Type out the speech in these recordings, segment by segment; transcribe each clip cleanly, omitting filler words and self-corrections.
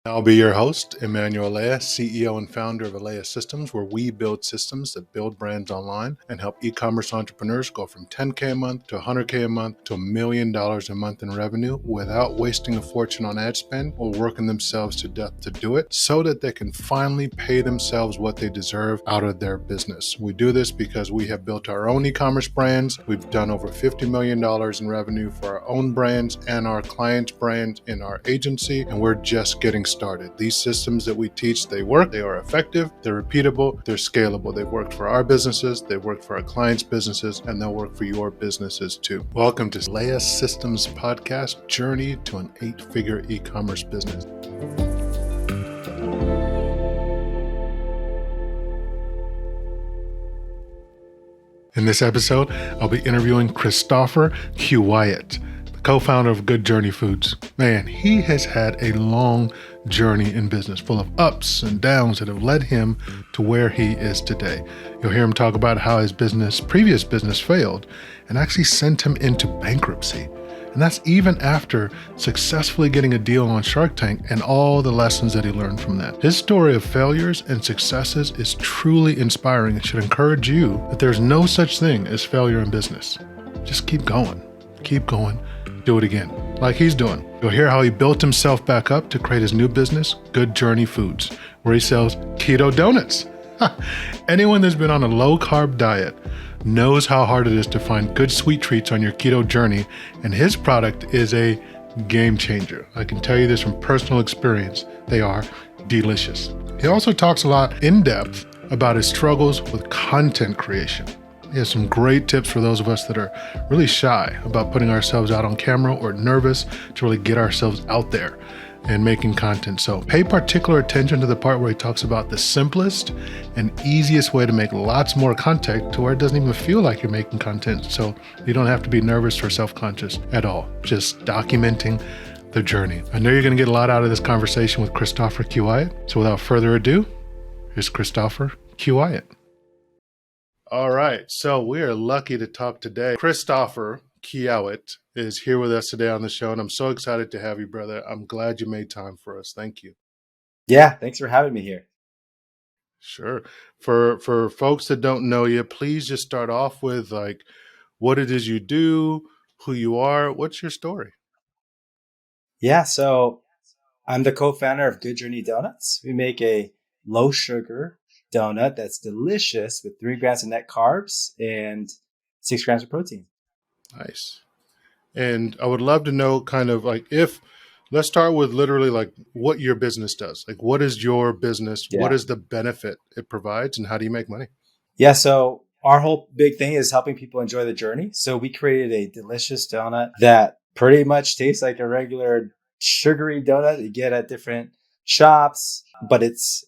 I'll be your host, Emmanuel Eleyae, CEO and founder of Eleyae Systems, where we build systems that build brands online and help e-commerce entrepreneurs go from $10K a month to $100K a month to $1 million a month in revenue without wasting a fortune on ad spend or working themselves to death to do it, so that they can finally pay themselves what they deserve out of their business. We do this because we have built our own e-commerce brands. We've done over $50 million in revenue for our own brands and our clients' brands in our agency, and we're just getting started. These systems that we teach, they work, they are effective, they're repeatable, they're scalable. They've worked for our businesses, they've worked for our clients' businesses, and they'll work for your businesses too. Welcome to Eleyae Systems Podcast, Journey to an 8-Figure E-commerce Business. In this episode, I'll be interviewing Kristoffer Quiaoit, co-founder of Good Journey Foods. Man, he has had a long journey in business full of ups and downs that have led him to where he is today. You'll hear him talk about how his previous business failed and actually sent him into bankruptcy. And that's even after successfully getting a deal on Shark Tank and all the lessons that he learned from that. His story of failures and successes is truly inspiring and should encourage you that there's no such thing as failure in business. Just keep going, do it again, like he's doing. You'll hear how he built himself back up to create his new business, Good Journey Foods, where he sells keto donuts. Anyone that's been on a low-carb diet knows how hard it is to find good sweet treats on your keto journey, and his product is a game changer. I can tell you this from personal experience. They are delicious. He also talks a lot in depth about his struggles with content creation. He has some great tips for those of us that are really shy about putting ourselves out on camera or nervous to really get ourselves out there and making content. So pay particular attention to the part where he talks about the simplest and easiest way to make lots more content to where it doesn't even feel like you're making content. So you don't have to be nervous or self-conscious at all. Just documenting the journey. I know you're going to get a lot out of this conversation with Kristoffer Quiaoit. So without further ado, here's Kristoffer Quiaoit. All right, so we are lucky to talk today. Kristoffer Quiaoit is here with us today on the show, and I'm so excited to have you, brother. I'm glad you made time for us. Thank you. Yeah, thanks for having me here. Sure. For folks that don't know you, please just start off with like what it is you do, who you are. What's your story? Yeah, so I'm the co-founder of Good Journey Donuts. We make a low sugar donut that's delicious with 3 grams of net carbs and 6 grams of protein. Nice. And I would love to know kind of like let's start with literally like what your business does. Like what is your business? Yeah. What is the benefit it provides and how do you make money? Yeah, so our whole big thing is helping people enjoy the journey. So we created a delicious donut that pretty much tastes like a regular sugary donut you get at different shops, but it's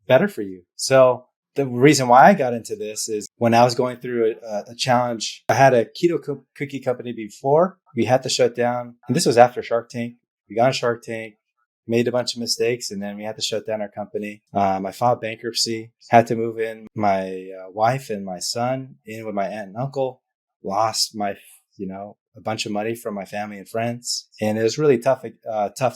better for you. So the reason why I got into this is when I was going through a challenge. I had a keto cookie company before. We had to shut down. And this was after Shark Tank. We got on Shark Tank, made a bunch of mistakes, and then we had to shut down our company. I filed bankruptcy, had to move in my wife and my son in with my aunt and uncle, lost a bunch of money from my family and friends. And it was really tough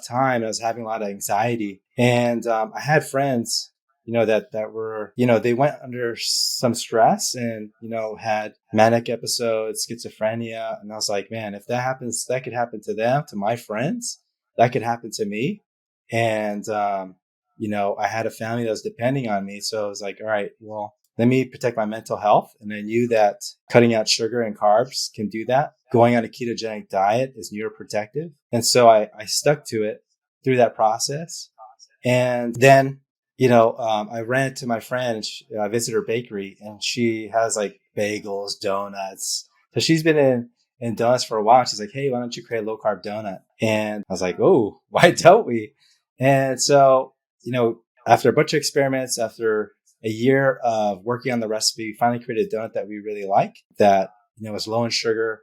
time. I was having a lot of anxiety. And I had friends that were, they went under some stress and, had manic episodes, schizophrenia. And I was like, man, if that happens, that could happen to them, to my friends, that could happen to me. And, I had a family that was depending on me. So I was like, all right, well, let me protect my mental health. And I knew that cutting out sugar and carbs can do that. Going on a ketogenic diet is neuroprotective. And so I stuck to it through that process. And then, I ran into my friend, I visited her bakery, and she has like bagels, donuts. So she's been in donuts for a while. She's like, hey, why don't you create a low carb donut? And I was like, oh, why don't we? And so, after a bunch of experiments, after a year of working on the recipe, we finally created a donut that we really like, that, was low in sugar,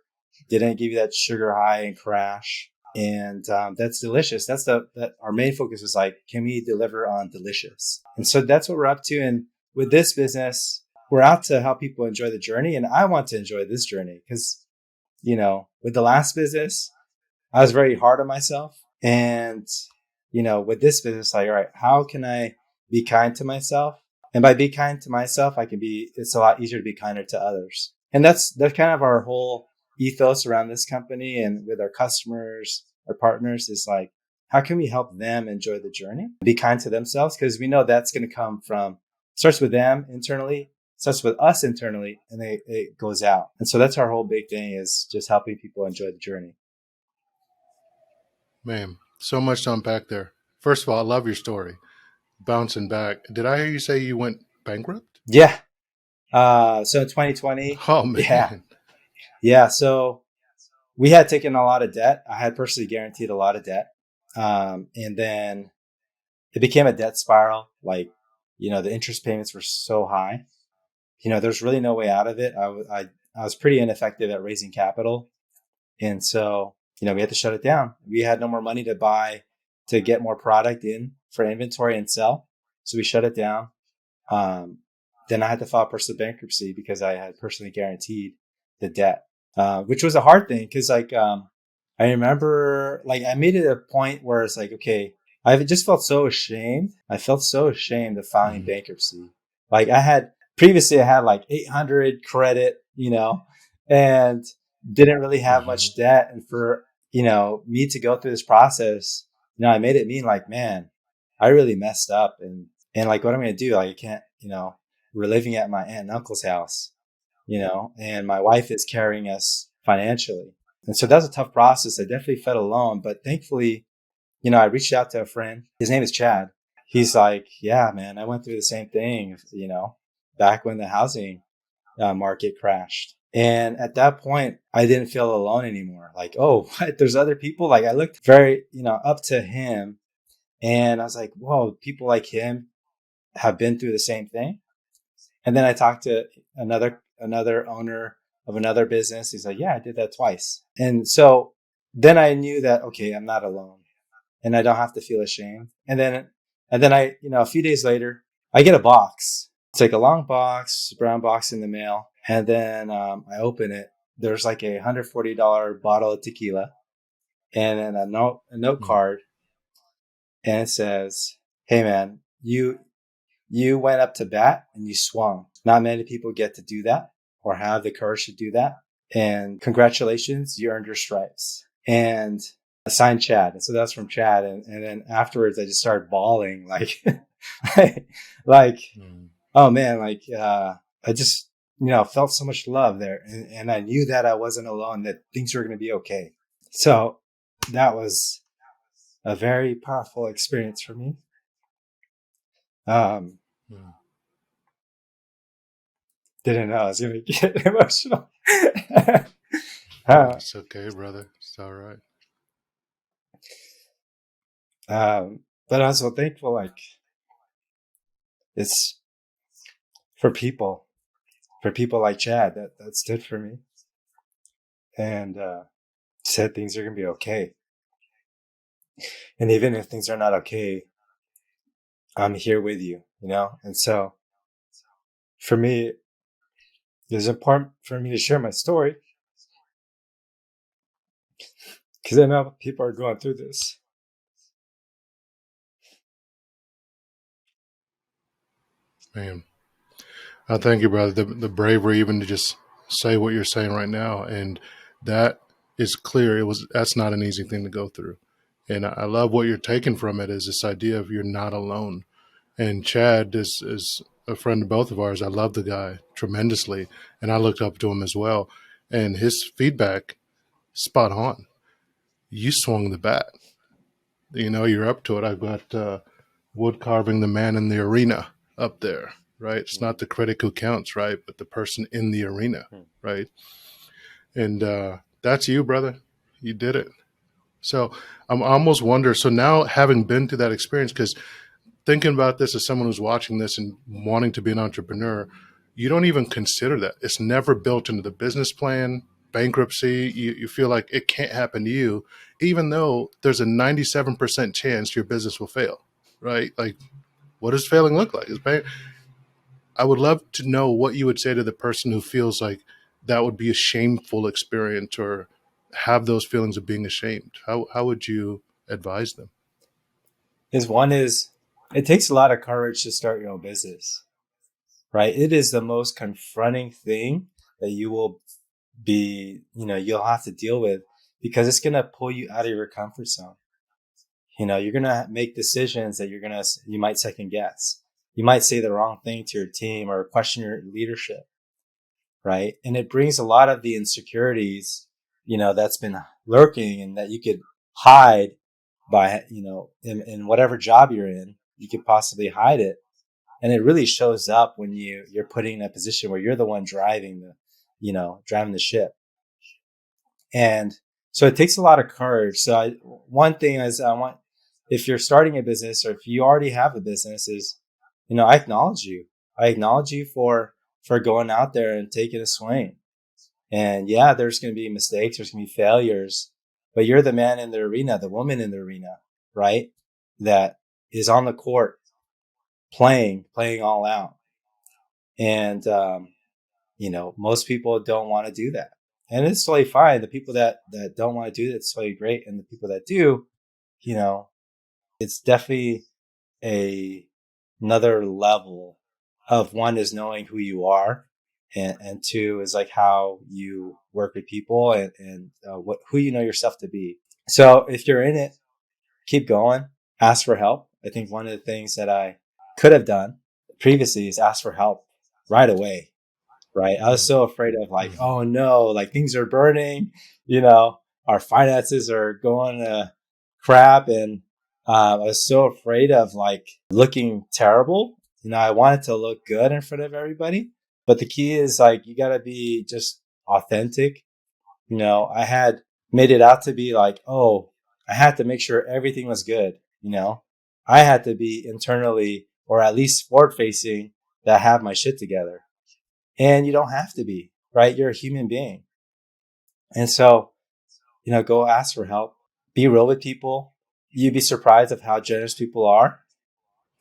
didn't give you that sugar high and crash. And that's delicious. That our main focus was like, can we deliver on delicious? And so that's what we're up to. And with this business, we're out to help people enjoy the journey. And I want to enjoy this journey because, with the last business, I was very hard on myself. And with this business, like, all right, how can I be kind to myself? And by be kind to myself, it's a lot easier to be kinder to others. And that's kind of our whole ethos around this company and with our customers, our partners, is like, how can we help them enjoy the journey, be kind to themselves? Because we know that's going to come from, starts with them internally, starts with us internally, and it goes out. And so that's our whole big thing, is just helping people enjoy the journey. Man, so much to unpack there. First of all, I love your story. Bouncing back. Did I hear you say you went bankrupt? Yeah. So in 2020, Oh, yeah. man. Yeah. So we had taken a lot of debt. I had personally guaranteed a lot of debt. And then it became a debt spiral. Like, the interest payments were so high. There's really no way out of it. I was pretty ineffective at raising capital. And so, we had to shut it down. We had no more money to get more product in for inventory and sell. So we shut it down. Then I had to file personal bankruptcy because I had personally guaranteed the debt, which was a hard thing. Cause I remember I made it a point where it's like, okay, I just felt so ashamed. I felt so ashamed of filing bankruptcy. Previously I had 800 credit, and didn't really have much debt. And for, me to go through this process, I made it mean like, man, I really messed up. And what am I going to do? I can't, we're living at my aunt and uncle's house, and my wife is carrying us financially. And so that was a tough process. I definitely felt alone, but thankfully, I reached out to a friend. His name is Chad. He's like, yeah, man, I went through the same thing, back when the housing market crashed. And at that point, I didn't feel alone anymore. Like, oh, what? There's other people. I looked very, up to him. And I was like, whoa, people like him have been through the same thing. And then I talked to another owner of another business. He's like, yeah, I did that twice. And so then I knew that, okay, I'm not alone and I don't have to feel ashamed. And then I, a few days later, I get a box. It's like a long box, brown box in the mail. And then I open it. There's like a $140 bottle of tequila and then a note card. And it says, hey man, you went up to bat and you swung. Not many people get to do that or have the courage to do that. And congratulations, you earned your stripes. And I signed Chad. And so that's from Chad. And then afterwards, I just started bawling oh man, I just, felt so much love there. And I knew that I wasn't alone, that things were going to be okay. So that was a very powerful experience for me. Didn't know I was going to get emotional. It's okay, brother. It's all right. But I'm so thankful, it's for people like Chad that stood for me and said things are going to be okay. And even if things are not okay, I'm here with you, And so for me, it's important for me to share my story because I know people are going through this. Man, I thank you, brother. The bravery even to just say what you're saying right now. And that is clear. That's not an easy thing to go through. And I love what you're taking from it is this idea of you're not alone. And Chad is a friend of both of ours. I love the guy tremendously. And I looked up to him as well. And his feedback, spot on. You swung the bat. You're up to it. I've got wood carving the man in the arena up there, right? It's not the critic who counts, right? But the person in the arena, right? And that's you, brother. You did it. So I almost wonder. So now, having been through that experience, because thinking about this as someone who's watching this and wanting to be an entrepreneur, you don't even consider that. It's never built into the business plan. Bankruptcy, you feel like it can't happen to you, even though there's a 97% chance your business will fail, right? Like, what does failing look like? I would love to know what you would say to the person who feels like that would be a shameful experience or have those feelings of being ashamed. How would you advise them? One is it takes a lot of courage to start your own business, right? It is the most confronting thing that you will be, you'll have to deal with because it's going to pull you out of your comfort zone. You're going to make decisions that you might second guess. You might say the wrong thing to your team or question your leadership, right? And it brings a lot of the insecurities, that's been lurking and that you could hide by, in whatever job you're in, you could possibly hide it. And it really shows up when you're putting in a position where you're the one driving driving the ship. And so it takes a lot of courage. So one thing is if you're starting a business or if you already have a business is, I acknowledge you. I acknowledge you for going out there and taking a swing. And yeah, there's going to be mistakes. There's going to be failures, but you're the man in the arena, the woman in the arena, right? That is on the court playing all out. And, most people don't want to do that. And it's totally fine. The people that don't want to do that, it's totally great. And the people that do, it's definitely another level of one is knowing who you are. And two is like how you work with people and who you know yourself to be. So if you're in it, keep going, ask for help. I think one of the things that I could have done previously is ask for help right away. Right. I was so afraid of like, oh no, like things are burning, our finances are going to crap. And I was so afraid of like looking terrible. I wanted to look good in front of everybody. But the key is like, you got to be just authentic. I had made it out to be like, oh, I had to make sure everything was good. I had to be internally or at least forward facing that I have my shit together. And you don't have to be, right? You're a human being. And so, go ask for help, be real with people. You'd be surprised of how generous people are,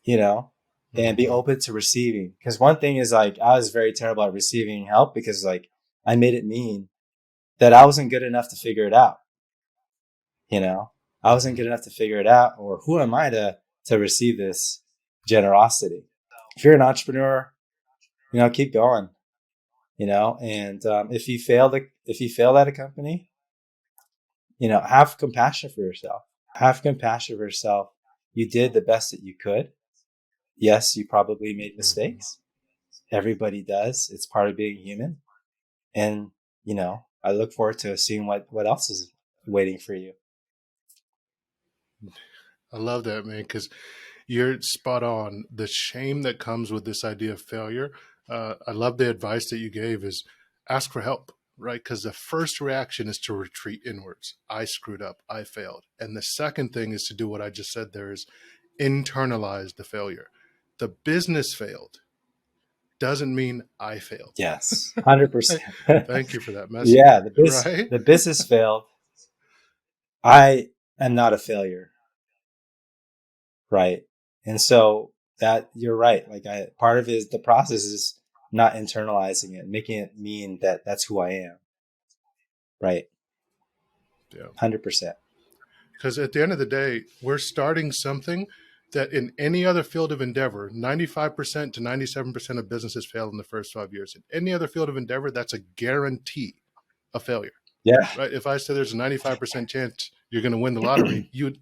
and be open to receiving. Because one thing is like, I was very terrible at receiving help because like I made it mean that I wasn't good enough to figure it out. I wasn't good enough to figure it out, or who am I to receive this generosity? If you're an entrepreneur, keep going. And if you fail at a company, have compassion for yourself. Have compassion for yourself. You did the best that you could. Yes, you probably made mistakes. Everybody does. It's part of being human. And, I look forward to seeing what else is waiting for you. I love that, man, because you're spot on. The shame that comes with this idea of failure. I love the advice that you gave is ask for help, right? Because the first reaction is to retreat inwards. I screwed up. I failed. And the second thing is to do what I just said there is internalize the failure. The business failed doesn't mean I failed. Yes, 100%. Thank you for that message. Yeah, Right? the business failed. I am not a failure. Right. And so that you're right. Like part of it is the process is not internalizing it, making it mean that that's who I am. Right. Yeah. 100%. Because at the end of the day, we're starting something that in any other field of endeavor, 95% to 97% of businesses fail in the first 5 years. In any other field of endeavor, that's a guarantee of failure. Yeah. Right. If I say there's a 95% chance you're going to win the lottery, you'd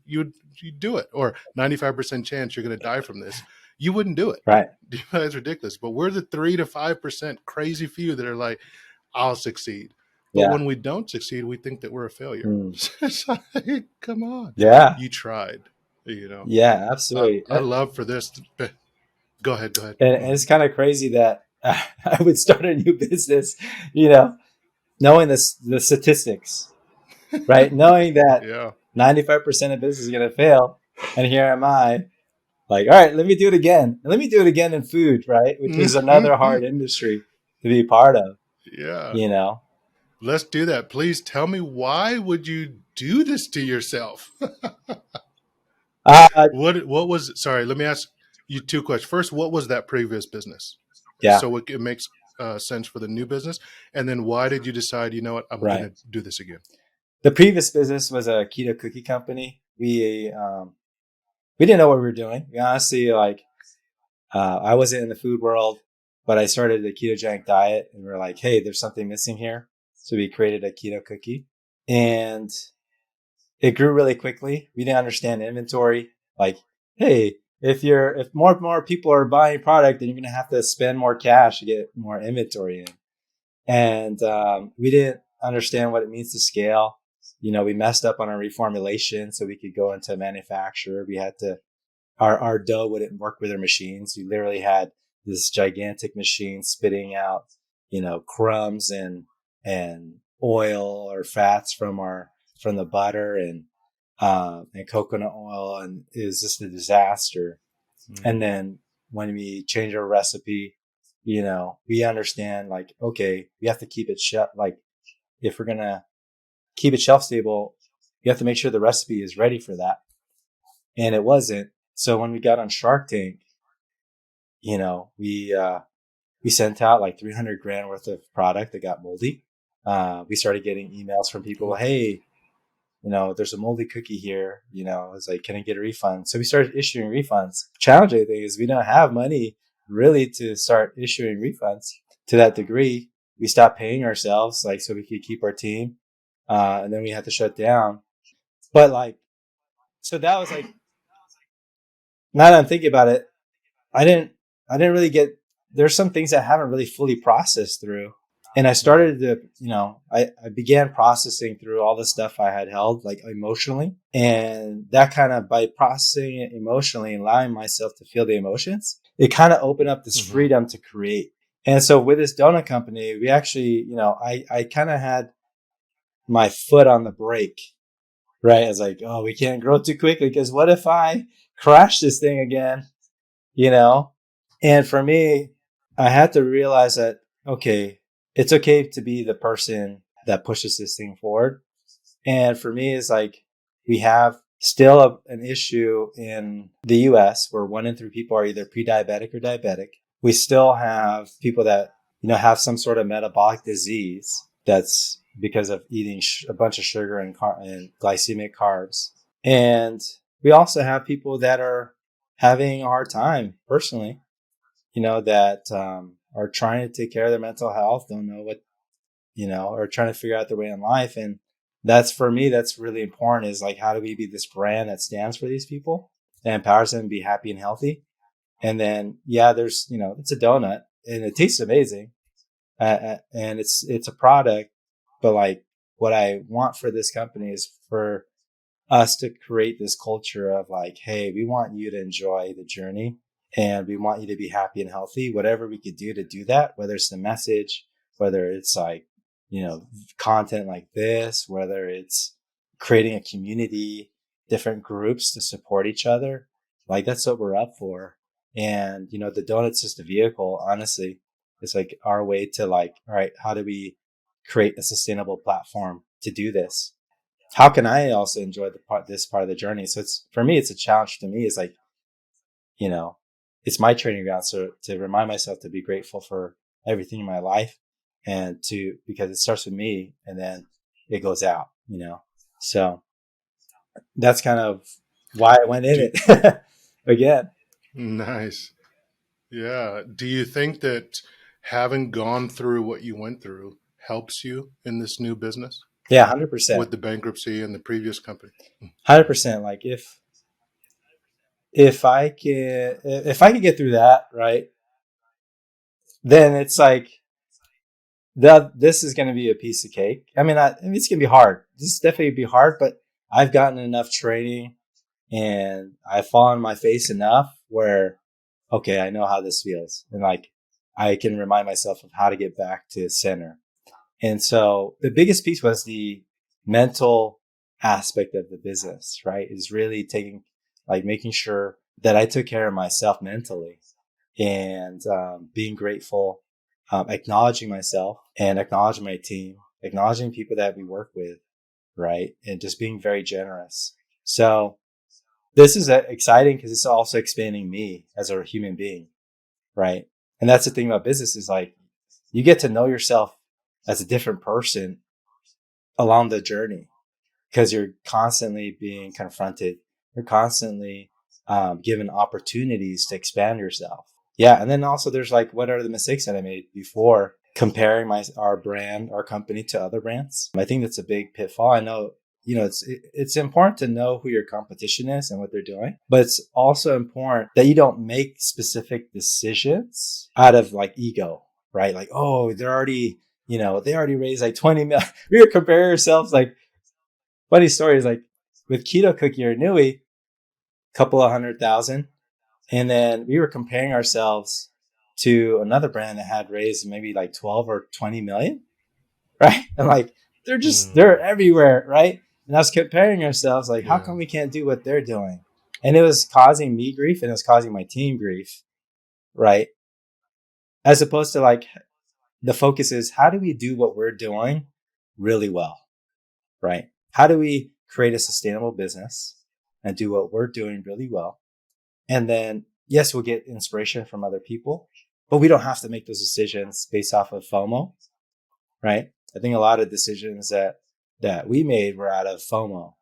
do it. Or 95% chance you're going to die from this, you wouldn't do it. Right. That's ridiculous. But we're the 3 to 5% crazy few that are like, I'll succeed. But when we don't succeed, we think that we're a failure. It's like, come on. Yeah. You tried, Yeah, absolutely. I love for this. Go ahead. And it's kind of crazy that I would start a new business, knowing the statistics, right? Knowing that Yeah. 95% of business is going to fail. And here am I like, all right, let me do it again. And let me do it again in food, right? Which is another hard industry to be part of. Yeah. Let's do that. Please tell me, why would you do this to yourself? What was, sorry, let me ask you 2 questions. First, what was that previous business? Yeah. So it makes sense for the new business. And then why did you decide, you know what, I'm going to do this again? The previous business was a keto cookie company. We we didn't know what we were doing. We honestly, like, I wasn't in the food world, but I started the ketogenic diet, and we are like, hey, there's something missing here. So we created a keto cookie, and it grew really quickly. We didn't understand inventory. Like, hey, if more and more people are buying product, then you're gonna have to spend more cash to get more inventory in. And we didn't understand what it means to scale. We messed up on our reformulation, so we could go into manufacturer. We had to our dough wouldn't work with our machines. We literally had this gigantic machine spitting out, crumbs and oil or fats from the butter and coconut oil, and it was just a disaster. And then when we change our recipe, we understand, like, okay, we have to keep it like, if we're gonna keep it shelf stable, you have to make sure the recipe is ready for that. And it wasn't. So when we got on Shark Tank, we sent out like 300 grand worth of product that got moldy. We started getting emails from people, hey, there's a moldy cookie here. It's like, can I get a refund? So we started issuing refunds. Challenging thing is we don't have money really to start issuing refunds to that degree. We stopped paying ourselves, like, so we could keep our team. And then we had to shut down. But like, so that was like, now that I'm thinking about it, I didn't really get, there's some things that I haven't really fully processed through. And I started to, I began processing through all the stuff I had held, like, emotionally. And that kind of, by processing it emotionally and allowing myself to feel the emotions, it kind of opened up this freedom to create. And so with this donut company, we actually, I kind of had my foot on the brake, right? I was like, oh, we can't grow too quickly, because what if I crash this thing again, And for me, I had to realize that, okay, it's okay to be the person that pushes this thing forward. And for me, it's like, we have still an issue in the US where 1 in 3 people are either pre-diabetic or diabetic. We still have people that, have some sort of metabolic disease that's because of eating a bunch of sugar and glycemic carbs. And we also have people that are having a hard time personally, that are trying to take care of their mental health, don't know what, or trying to figure out their way in life. And that's, for me, that's really important, is like, how do we be this brand that stands for these people and empowers them to be happy and healthy? And then, there's, it's a donut and it tastes amazing. And it's a product, but like, what I want for this company is for us to create this culture of like, hey, we want you to enjoy the journey and we want you to be happy and healthy. Whatever we could do to do that, whether it's the message, whether it's like, content like this, whether it's creating a community, different groups to support each other, like, that's what we're up for. And, the donut's just a vehicle, honestly. It's like our way to, like, all right, how do we create a sustainable platform to do this? How can I also enjoy this part of the journey? So it's, for me, it's a challenge to me. It's like, it's my training ground. So to remind myself to be grateful for everything in my life, and because it starts with me and then it goes out, So that's kind of why I went in it again. Nice. Yeah. Do you think that having gone through what you went through helps you in this new business Yeah, 100%. with the bankruptcy and the previous company? 100%. Like, if I can get through that, right, then it's like, this is going to be a piece of cake. I mean, it's going to be hard. This is definitely be hard, but I've gotten enough training and I've fallen on my face enough where, okay, I know how this feels. And like, I can remind myself of how to get back to center. And so the biggest piece was the mental aspect of the business, right? Is really making sure that I took care of myself mentally, and being grateful, acknowledging myself and acknowledging my team, acknowledging people that we work with, right? And just being very generous. So this is exciting because it's also expanding me as a human being, right? And that's the thing about business, is like, you get to know yourself as a different person along the journey, because you're constantly being confronted. You're constantly given opportunities to expand yourself. Yeah. And then also there's like, what are the mistakes that I made before comparing our brand, our company to other brands? I think that's a big pitfall. I know, it's important to know who your competition is and what they're doing, but it's also important that you don't make specific decisions out of like ego, right? Like, oh, they already raised like 20 million. We were comparing ourselves. Like, funny stories, like with Keto Cookie or Nui, couple of 100,000. And then we were comparing ourselves to another brand that had raised maybe like 12 or 20 million, right? And like, they're everywhere, right? And I was comparing ourselves, like, how come we can't do what they're doing? And it was causing me grief and it was causing my team grief, right? As opposed to like, the focus is how do we do what we're doing really well, right? How do we create a sustainable business and do what we're doing really well? And then, yes, we'll get inspiration from other people, but we don't have to make those decisions based off of FOMO, right? I think a lot of decisions that we made were out of FOMO,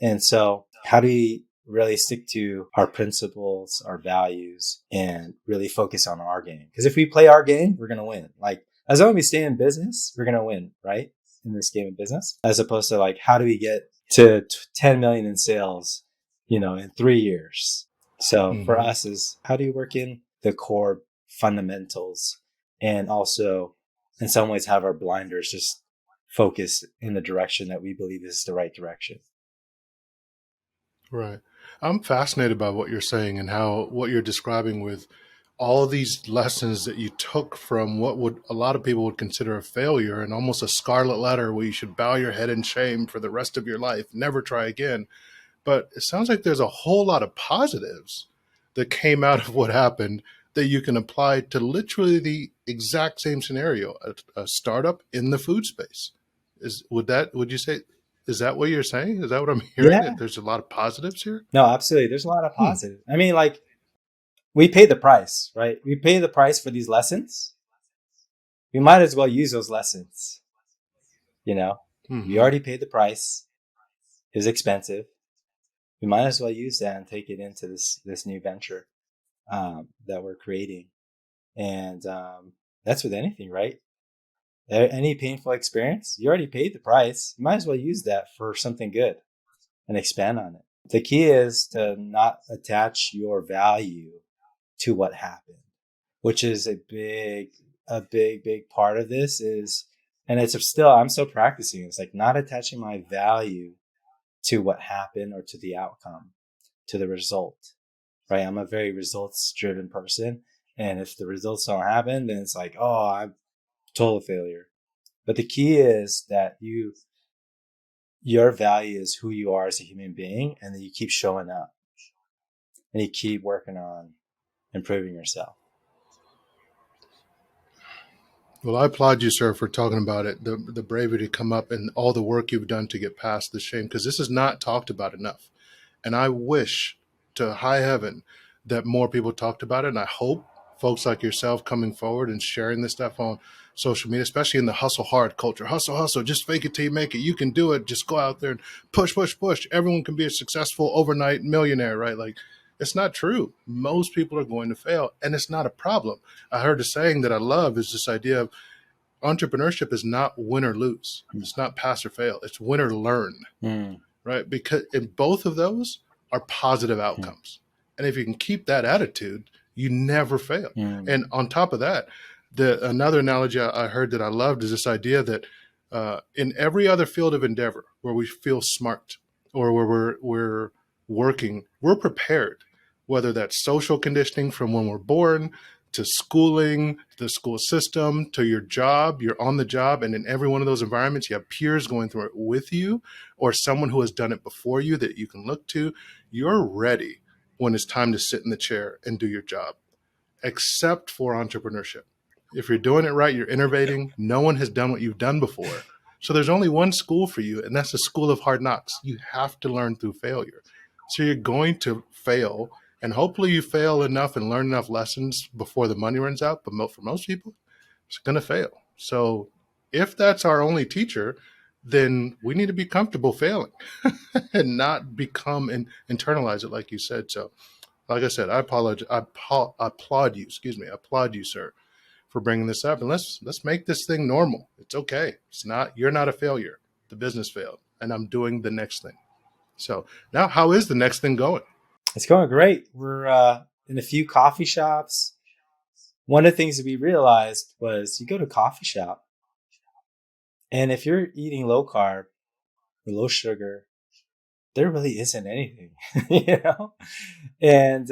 And so how do we really stick to our principles, our values, and really focus on our game? Because if we play our game, we're going to win. Like, as long as we stay in business, we're going to win, right? In this game of business, as opposed to like, how do we get to 10 million in sales, in 3 years? So for us is how do you work in the core fundamentals and also in some ways have our blinders just focused in the direction that we believe is the right direction. Right. I'm fascinated by what you're saying and what you're describing with all of these lessons that you took from what would a lot of people would consider a failure and almost a scarlet letter where you should bow your head in shame for the rest of your life, never try again. But it sounds like there's a whole lot of positives that came out of what happened that you can apply to literally the exact same scenario, a startup in the food space. Would you say, is that what you're saying? Is that what I'm hearing? Yeah. That there's a lot of positives here? No, absolutely. There's a lot of positive. I mean, like, we pay the price, right? We pay the price for these lessons. We might as well use those lessons. We already paid the price. It was expensive. We might as well use that and take it into this new venture that we're creating. And that's with anything, right? Any painful experience, you already paid the price. You might as well use that for something good and expand on it. The key is to not attach your value to what happened, which is a big part of this is, and I'm still practicing. It's like not attaching my value to what happened or to the outcome, to the result, right? I'm a very results driven person. And if the results don't happen, then it's like, oh, I'm total failure. But the key is that your value is who you are as a human being, and then you keep showing up and you keep working on improving yourself. Well, I applaud you, sir, for talking about it, the bravery to come up and all the work you've done to get past the shame, because this is not talked about enough. And I wish to high heaven that more people talked about it. And I hope folks like yourself coming forward and sharing this stuff on social media, especially in the hustle hard culture. Hustle, hustle, just fake it till you make it. You can do it. Just go out there and push, push, push. Everyone can be a successful overnight millionaire, right? Like, it's not true. Most people are going to fail, and it's not a problem. I heard a saying that I love is this idea of entrepreneurship is not win or lose. It's not pass or fail. It's win or learn, right? Because in both of those are positive outcomes. And if you can keep that attitude, you never fail. And on top of that, another analogy I heard that I loved is this idea that in every other field of endeavor where we feel smart or where we're working, we're prepared, whether that's social conditioning from when we're born to schooling, the school system, to your job, you're on the job. And in every one of those environments, you have peers going through it with you or someone who has done it before you that you can look to. You're ready when it's time to sit in the chair and do your job, except for entrepreneurship. If you're doing it right, you're innovating. No one has done what you've done before. So there's only one school for you, and that's the school of hard knocks. You have to learn through failure. So you're going to fail, and hopefully you fail enough and learn enough lessons before the money runs out. But for most people, it's going to fail. So if that's our only teacher, then we need to be comfortable failing and not become and internalize it, like you said. So, like I said, I apologize. Applaud you. Excuse me. I applaud you, sir, for bringing this up. And let's make this thing normal. It's okay. It's not. You're not a failure. The business failed, and I'm doing the next thing. So now, how is the next thing going? It's going great. We're in a few coffee shops. One of the things that we realized was you go to a coffee shop, and if you're eating low carb or low sugar, there really isn't anything, you know? And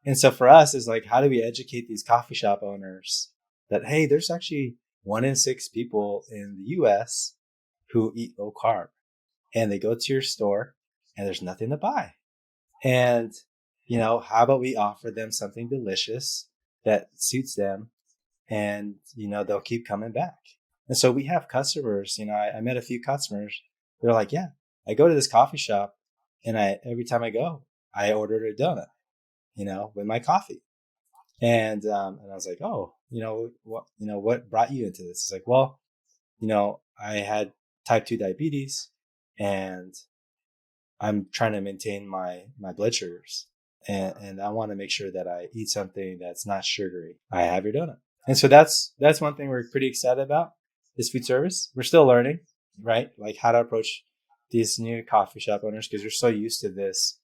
and so for us, is like, how do we educate these coffee shop owners that, hey, there's actually 1 in 6 people in the US who eat low carb, and they go to your store and there's nothing to buy. And, how about we offer them something delicious that suits them, and, they'll keep coming back. And so we have customers, I met a few customers. They're like, yeah, I go to this coffee shop, and every time I go, I ordered a donut, with my coffee. And I was like, oh, what brought you into this? It's like, well, I had type 2 diabetes, and I'm trying to maintain my blood sugars, and I want to make sure that I eat something that's not sugary. I have your donut. And so that's one thing we're pretty excited about, is food service. We're still learning, right? Like how to approach these new coffee shop owners, because you're so used to this,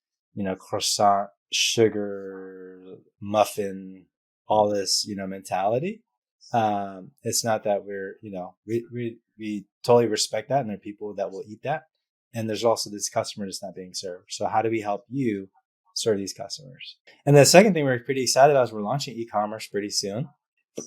croissant, sugar, muffin, all this, mentality. It's not that we totally respect that, and there are people that will eat that. And there's also this customer that's not being served. So how do we help you serve these customers? And the second thing we're pretty excited about is we're launching e-commerce pretty soon.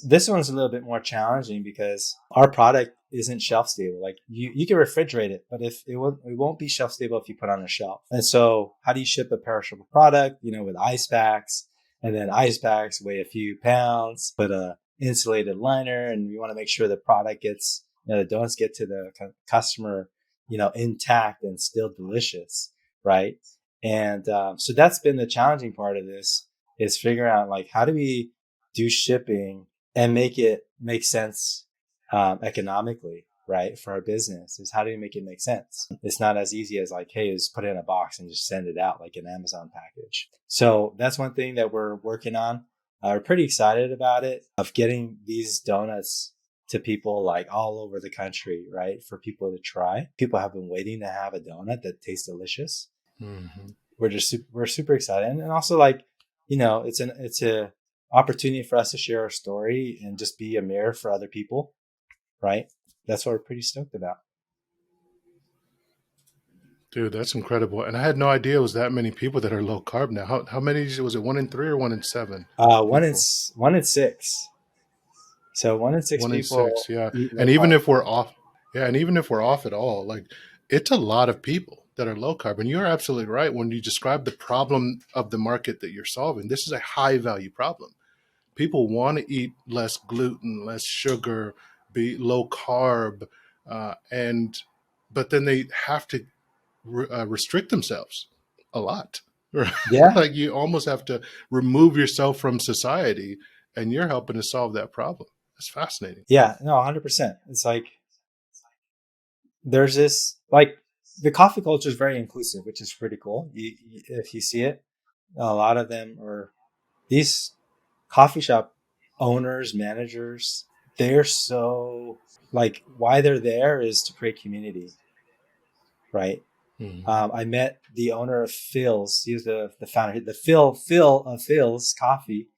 This one's a little bit more challenging because our product isn't shelf stable. Like you can refrigerate it, but if it won't be shelf stable if you put it on a shelf. And so how do you ship a perishable product, with ice packs, and then ice packs weigh a few pounds, put a insulated liner, and we want to make sure the product gets, the donuts get to the customer, intact and still delicious, right? And so that's been the challenging part of this, is figuring out, like, how do we do shipping and make it make sense economically, right? For our business, is how do we make it make sense? It's not as easy as like, hey, just put it in a box and just send it out like an Amazon package. So that's one thing that we're working on. We're pretty excited about it, of getting these donuts to people like all over the country, right? For people to try. People have been waiting to have a donut that tastes delicious. Mm-hmm. We're super excited. And also, like, it's a opportunity for us to share our story and just be a mirror for other people, right? That's what we're pretty stoked about. Dude, that's incredible. And I had no idea it was that many people that are low carb now. How many was it? 1 in 3 or 1 in 7 One in people? 1 in 6. So 1 in 6 1 in 6, people yeah. eat low And even carb. if we're off, yeah, and even if we're off at all, like it's a lot of people that are low carb. And you're absolutely right when you describe the problem of the market that you're solving. This is a high value problem. People want to eat less gluten, less sugar, be low carb, and but then they have to restrict themselves a lot. Right? Yeah. Like you almost have to remove yourself from society, and you're helping to solve that problem. That's fascinating. Yeah. No, 100%. It's like, there's this, like, the coffee culture is very inclusive, which is pretty cool. If you see it, a lot of them are these coffee shop owners, managers. They're so, like, why they're there is to create community, right? Mm-hmm. I met the owner of Phil's. He was the founder, the Phil of Phil's Coffee,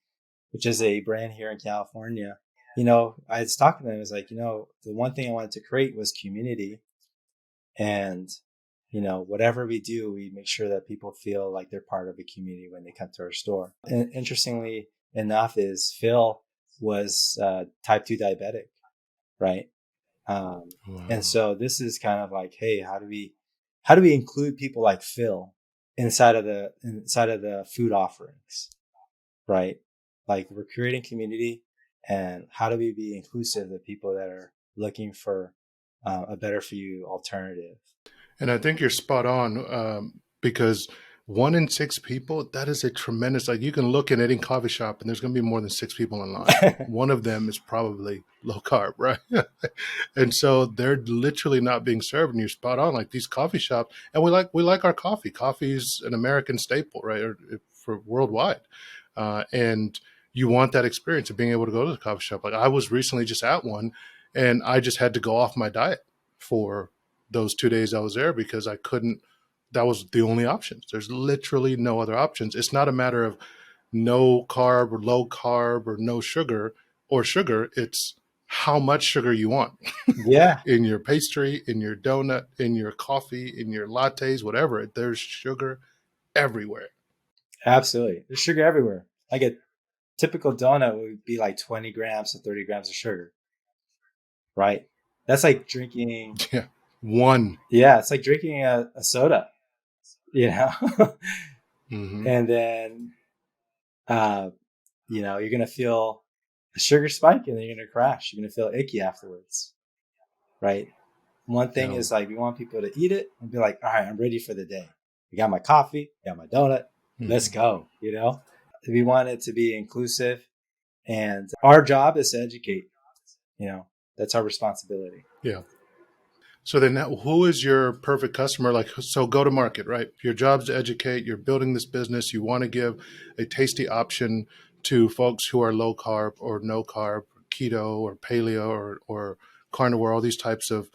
which is a brand here in California. I was talking to them. It was like, the one thing I wanted to create was community. And, whatever we do, we make sure that people feel like they're part of a community when they come to our store. And interestingly enough, is Phil was type 2 diabetic, right? And Wow. so this is kind of like, hey, how do we include people like Phil inside of the food offerings, right? Like, we're creating community, and how do we be inclusive of people that are looking for a better for you alternative? And I think you're spot on because 1 in 6 people, that is a tremendous, like you can look at any coffee shop and there's going to be more than 6 people in line. One of them is probably low carb, right? And so they're literally not being served, and you're spot on. Like these coffee shops, and we like our coffee. Coffee is an American staple, right? Or for worldwide. And you want that experience of being able to go to the coffee shop. Like I was recently just at one, and I just had to go off my diet for those 2 days I was there because I couldn't. That was the only options. There's literally no other options. It's not a matter of no carb or low carb or no sugar or sugar. It's how much sugar you want Yeah, in your pastry, in your donut, in your coffee, in your lattes, whatever. There's sugar everywhere. absolutely. There's sugar everywhere. Like a typical donut would be like 20 grams to 30 grams of sugar, right? That's like drinking, Yeah. One. yeah, it's like drinking a soda, you know? Mm-hmm. And then, uh, you're going to feel a sugar spike and then you're going to crash. You're going to feel icky afterwards, right? One thing Yeah. is like, we want people to eat it and be like, all right, I'm ready for the day. I got my coffee, got my donut, let's go, We want it to be inclusive, and our job is to educate, that's our responsibility. Yeah. So then who is your perfect customer? Like, so go to market, right? Your job's to educate, you're building this business. You want to give a tasty option to folks who are low carb or no carb, keto or paleo or carnivore, all these types of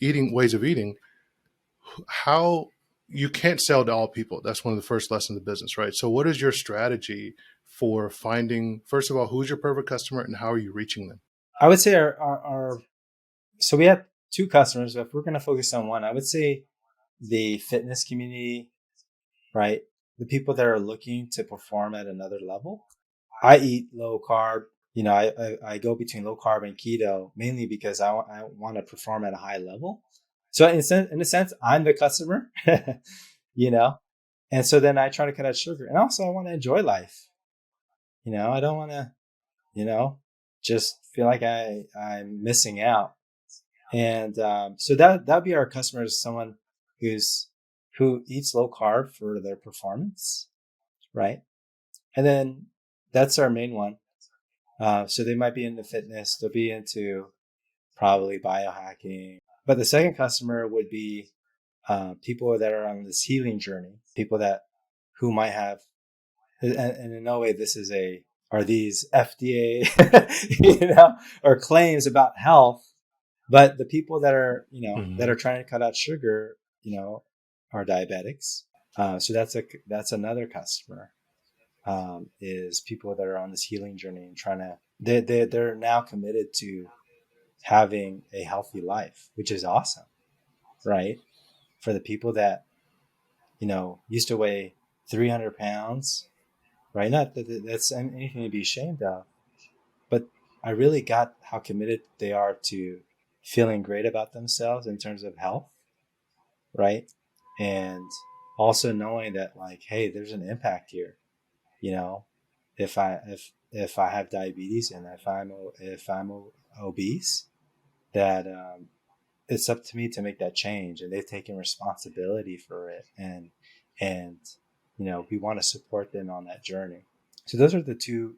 ways of eating. How you can't sell to all people. That's one of the first lessons of business, right? So what is your strategy for finding, first of all, who's your perfect customer and how are you reaching them? I would say our so we have two customers, but if we're going to focus on one, I would say the fitness community, right? The people that are looking to perform at another level. I eat low carb. I go between low carb and keto mainly because I want to perform at a high level. So in a sense, I'm the customer, you know, and so then I try to cut out sugar, and also I want to enjoy life. I don't want to, just feel like I'm missing out. And so that'd be our customer, is someone who eats low carb for their performance, right? And then that's our main one. So they might be into fitness, they'll be into probably biohacking. But the second customer would be people that are on this healing journey, people who might have, and in no way are these FDA, or claims about health, but the people that are, that are trying to cut out sugar, are diabetics. So that's another customer. Is people that are on this healing journey and they're now committed to having a healthy life, which is awesome, right? For the people that used to weigh 300 pounds, right? Not that that's anything to be ashamed of, but I really got how committed they are to feeling great about themselves in terms of health, right? And also knowing that, like, hey, there's an impact here. If I have diabetes and if I'm obese, that it's up to me to make that change, and they've taken responsibility for it, and we want to support them on that journey. So those are the two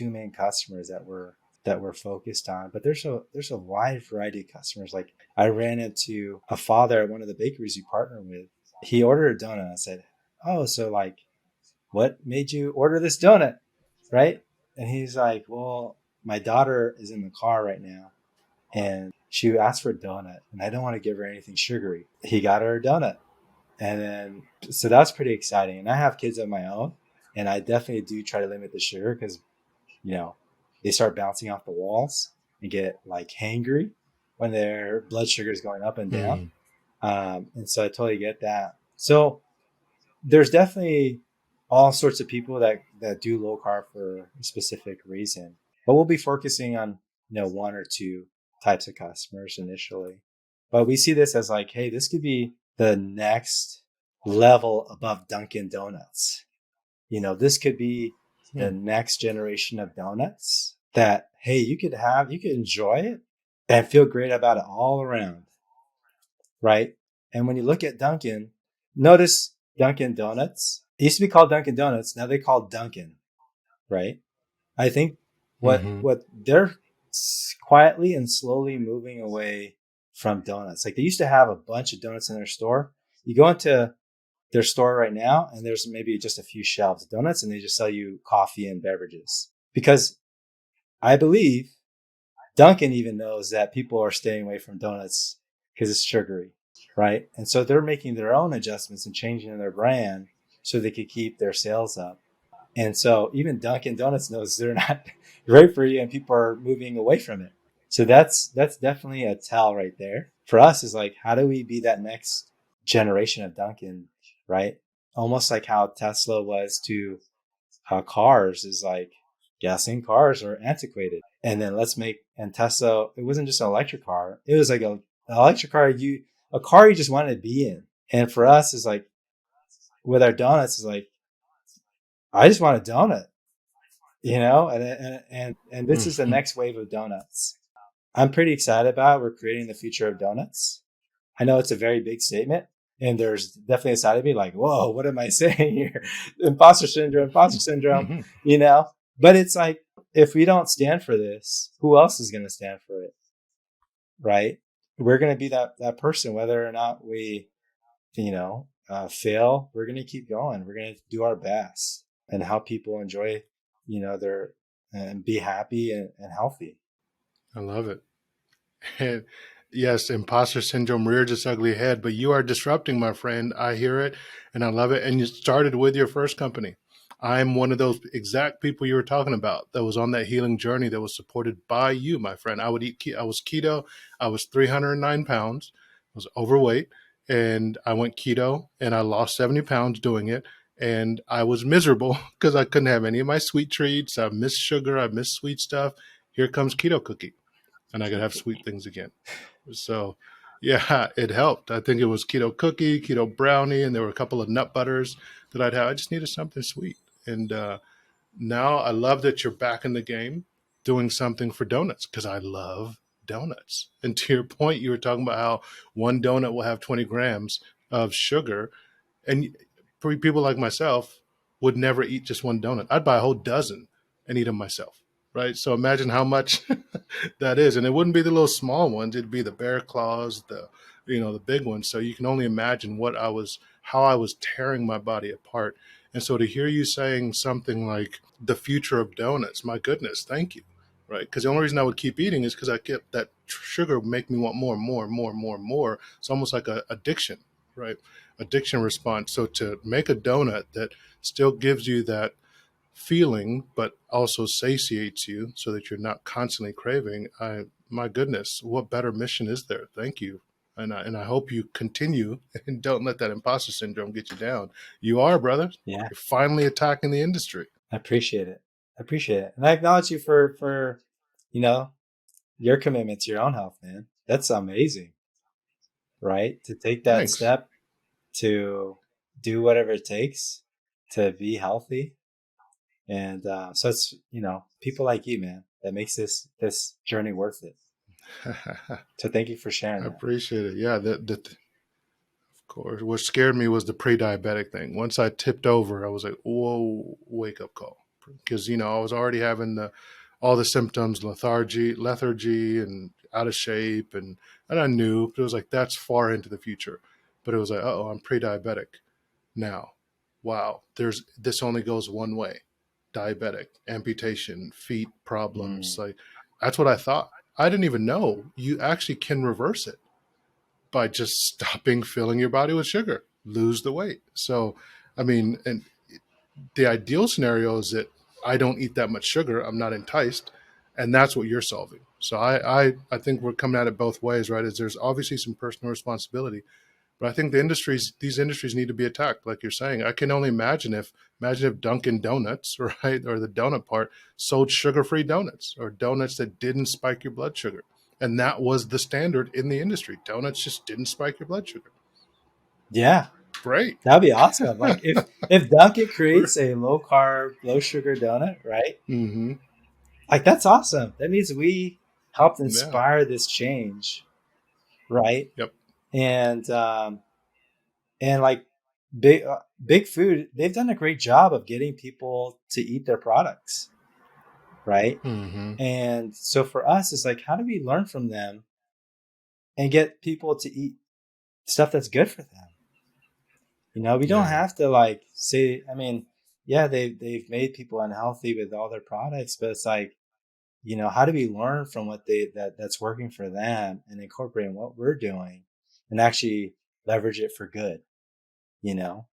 main customers that we're focused on. But there's a wide variety of customers. Like, I ran into a father at one of the bakeries we partner with. He ordered a donut. I said, "Oh, so like, what made you order this donut?" Right? And he's like, "Well, my daughter is in the car right now, and she asked for a donut, and I don't want to give her anything sugary." He got her a donut. And then, so that's pretty exciting. And I have kids of my own, and I definitely do try to limit the sugar because, they start bouncing off the walls and get like hangry when their blood sugar is going up and down. Mm. And so I totally get that. So there's definitely all sorts of people that do low carb for a specific reason, but we'll be focusing on, one or two types of customers initially. But we see this as like, hey, this could be the next level above Dunkin' Donuts. This could be the next generation of donuts that, hey, you could enjoy it and feel great about it all around, right? And when you look at Dunkin', notice Dunkin' Donuts It used to be called Dunkin' Donuts. Now they call Dunkin', right? I think Mm-hmm. what they're quietly and slowly moving away from donuts. Like they used to have a bunch of donuts in their store. You go into their store right now, and there's maybe just a few shelves of donuts, and they just sell you coffee and beverages. Because I believe Dunkin' even knows that people are staying away from donuts because it's sugary, right? And so they're making their own adjustments and changing their brand so they could keep their sales up. And so even Dunkin' Donuts knows they're not great for you, and people are moving away from it. So that's definitely a tell right there. For us is like, how do we be that next generation of Dunkin', right? Almost like how Tesla was to cars is like gasoline cars are antiquated. And then let's make, and Tesla, it wasn't just an electric car. It was like an electric car, a car you just wanted to be in. And for us is like, with our donuts is like, I just want a donut, and this is the Mm-hmm. next wave of donuts. I'm pretty excited about it. We're creating the future of donuts. I know it's a very big statement, and there's definitely a side of me like, whoa, what am I saying here? Imposter syndrome, Mm-hmm. you know? But it's like, if we don't stand for this, who else is going to stand for it? Right? We're going to be that person, whether or not we, fail, we're going to keep going. We're going to do our best and help people enjoy, their, and be happy and healthy. I love it. And yes, imposter syndrome rears its ugly head, but you are disrupting, my friend. I hear it and I love it. And you started with your first company. I'm one of those exact people you were talking about that was on that healing journey that was supported by you, my friend. I would eat, I was keto. I was 309 pounds, I was overweight, and I went keto and I lost 70 pounds doing it. And I was miserable because I couldn't have any of my sweet treats. I miss sugar. I miss sweet stuff. Here comes keto cookie and I could have sweet things again. So, yeah, it helped. I think it was keto cookie, keto brownie, and there were a couple of nut butters that I'd have. I just needed something sweet. And now I love that you're back in the game doing something for donuts because I love donuts. And to your point, you were talking about how one donut will have 20 grams of sugar. And for people like myself, would never eat just one donut. I'd buy a whole dozen and eat them myself. Right. So imagine how much that is. And it wouldn't be the little small ones. It'd be the bear claws, the big ones. So you can only imagine how I was tearing my body apart. And so to hear you saying something like the future of donuts, my goodness, thank you. Right. Because the only reason I would keep eating is because I get that sugar would make me want more and more and more and more and more. It's almost like a addiction. Right. Addiction response. So to make a donut that still gives you that feeling, but also satiates you so that you're not constantly craving. My goodness, what better mission is there? Thank you. And I hope you continue and don't let that imposter syndrome get you down. You are, brother. Yeah, You're finally attacking the industry. I appreciate it. I appreciate it. And I acknowledge you for, you know, your commitment to your own health, man. That's amazing, right? To take that Thanks. step to do whatever it takes to be healthy. And so it's, people like you, man, that makes this journey worth it. I So thank you for sharing that. appreciate it. Yeah, of course. What scared me was the pre-diabetic thing. Once I tipped over, I was like, "Whoa, wake up call!" Because I was already having all the symptoms, lethargy, and out of shape, and I knew, but it was like that's far into the future. But it was like, "Oh, I'm pre-diabetic now." Wow, there's this only goes one way: diabetic, amputation, feet problems. Mm. Like that's what I thought. I didn't even know you actually can reverse it by just stopping filling your body with sugar, lose the weight. So, I mean, and the ideal scenario is that I don't eat that much sugar, I'm not enticed, and that's what you're solving. So I think we're coming at it both ways, right? Is there's obviously some personal responsibility, but I think these industries need to be attacked, like you're saying. I can only imagine if Dunkin' Donuts, right, or the donut part sold sugar-free donuts or donuts that didn't spike your blood sugar. And that was the standard in the industry. Donuts just didn't spike your blood sugar. Yeah, Great. that'd be awesome. Like if Dunkin' creates a low carb, low sugar donut, right? Mm-hmm. Like that's awesome. That means we helped Yeah. inspire this change, right? Yep. And and like big food, they've done a great job of getting people to eat their products, right? Mm-hmm. And so for us, it's like, how do we learn from them and get people to eat stuff that's good for them? We don't Yeah. have to like say, I mean, yeah, they've made people unhealthy with all their products, but it's like, how do we learn from what that's working for them and incorporating what we're doing and actually leverage it for good, you know?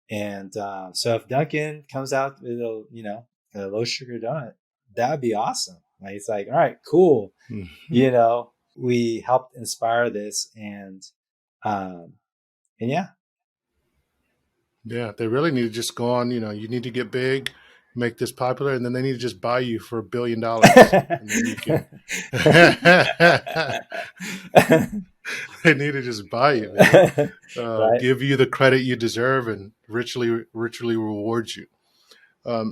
And so if Duncan comes out with a low sugar donut, that would be awesome. Like, it's like, all right, cool. Mm-hmm. We helped inspire this um, and yeah. Yeah, they really need to just go on. You need to get big, make this popular, and then they need to just buy you for $1 billion, and then you can. They need to just buy you, man. Right. Give you the credit you deserve, and richly reward you.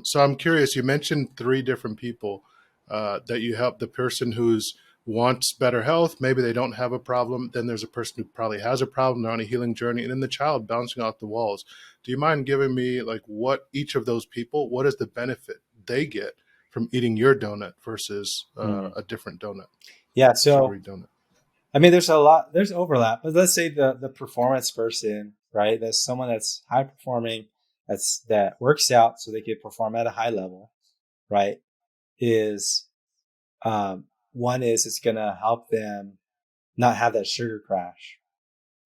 So I'm curious. You mentioned three different people that you help. The person who's wants better health, maybe they don't have a problem. Then there's a person who probably has a problem. They're on a healing journey, and then the child bouncing off the walls. Do you mind giving me like what each of those people? What is the benefit they get from eating your donut versus Mm. a different donut, Yeah. So sugary donut? I mean, there's overlap, but let's say the performance person, right? That's someone that's high performing, that works out so they can perform at a high level, right? Is one is it's gonna help them not have that sugar crash,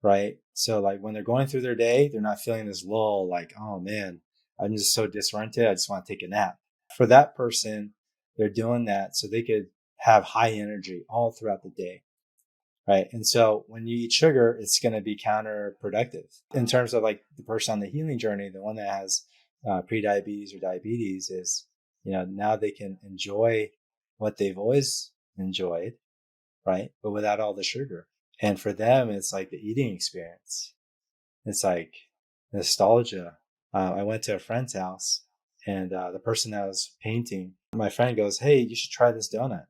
right? So like when they're going through their day, they're not feeling this lull, like, oh man, I'm just so disoriented, I just want to take a nap. For that person, they're doing that so they could have high energy all throughout the day. Right. And so when you eat sugar, it's going to be counterproductive in terms of like the person on the healing journey, the one that has prediabetes or diabetes is, now they can enjoy what they've always enjoyed, right? But without all the sugar. And for them, it's like the eating experience. It's like nostalgia. I went to a friend's house and the person that was painting, my friend goes, "Hey, you should try this donut."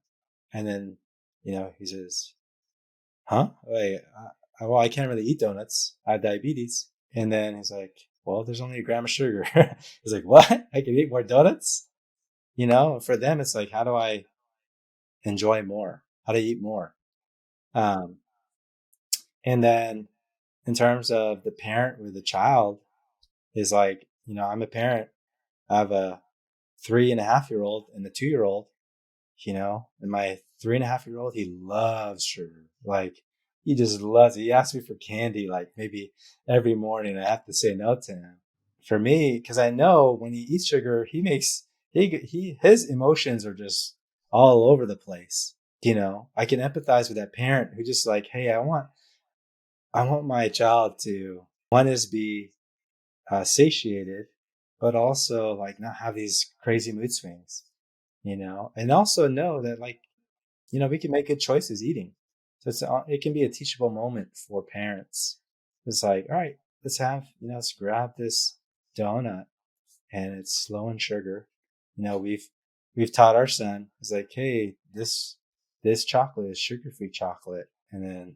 And then, he says, huh? Like, well, I can't really eat donuts. I have diabetes. And then he's like, well, there's only a gram of sugar. He's like, what? I can eat more donuts? For them, it's like, how do I enjoy more? How to eat more? Um, and then in terms of the parent with the child, is like, I'm a parent. I have a 3.5-year old and a 2-year old. And my 3.5-year old, he loves sugar. Like, he just loves it. He asks me for candy, like maybe every morning. I have to say no to him. For me, because I know when he eats sugar, his emotions are just all over the place. I can empathize with that parent who just like, hey, I want my child to one is be satiated, but also like not have these crazy mood swings. And also know that like, we can make good choices eating. So it can be a teachable moment for parents. It's like, all right, let's grab this donut and it's low in sugar. We've taught our son, it's like, hey, this chocolate is sugar-free chocolate. And then,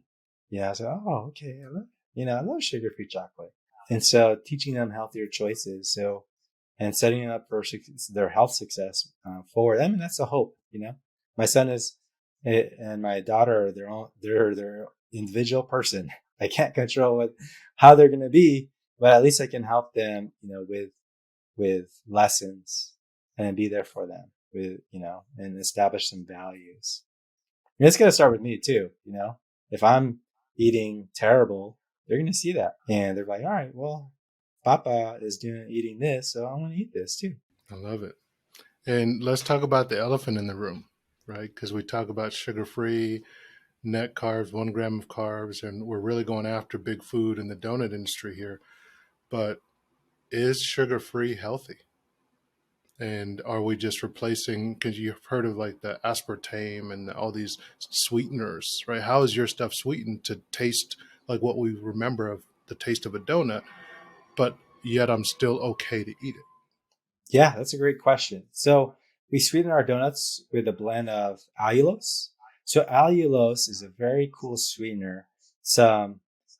I said, oh, okay. I love sugar-free chocolate. And so teaching them healthier choices. So, and setting up for their health success forward. I mean, that's a hope. My son is, and my daughter are their individual person. I can't control how they're going to be, but at least I can help them, with lessons and be there for them and establish some values. And it's going to start with me too. If I'm eating terrible, they're going to see that and they're like, all right, well, Papa is eating this, so I want to eat this too. I love it. And let's talk about the elephant in the room, right? Because we talk about sugar-free, net carbs, 1 gram of carbs, and we're really going after big food in the donut industry here. But is sugar-free healthy? And are we just replacing, because you've heard of like the aspartame and all these sweeteners, right? How is your stuff sweetened to taste like what we remember of the taste of a donut, but yet I'm still okay to eat it? Yeah, that's a great question. So we sweeten our donuts with a blend of allulose. So allulose is a very cool sweetener.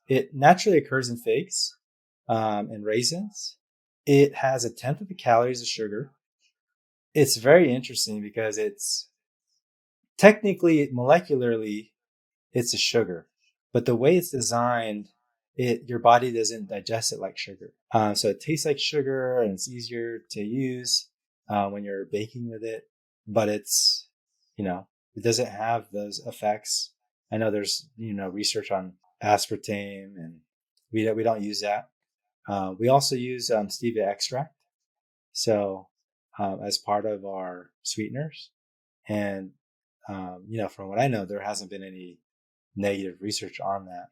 It naturally occurs in figs, and raisins. It has a tenth of the calories of sugar. It's very interesting because it's technically, molecularly, it's a sugar, but the way it's designed, your body doesn't digest it like sugar. So it tastes like sugar and it's easier to use when you're baking with it, but it doesn't have those effects. I know there's research on aspartame, and we don't use that. We also use stevia extract, so as part of our sweeteners, and from what I know, there hasn't been any negative research on that.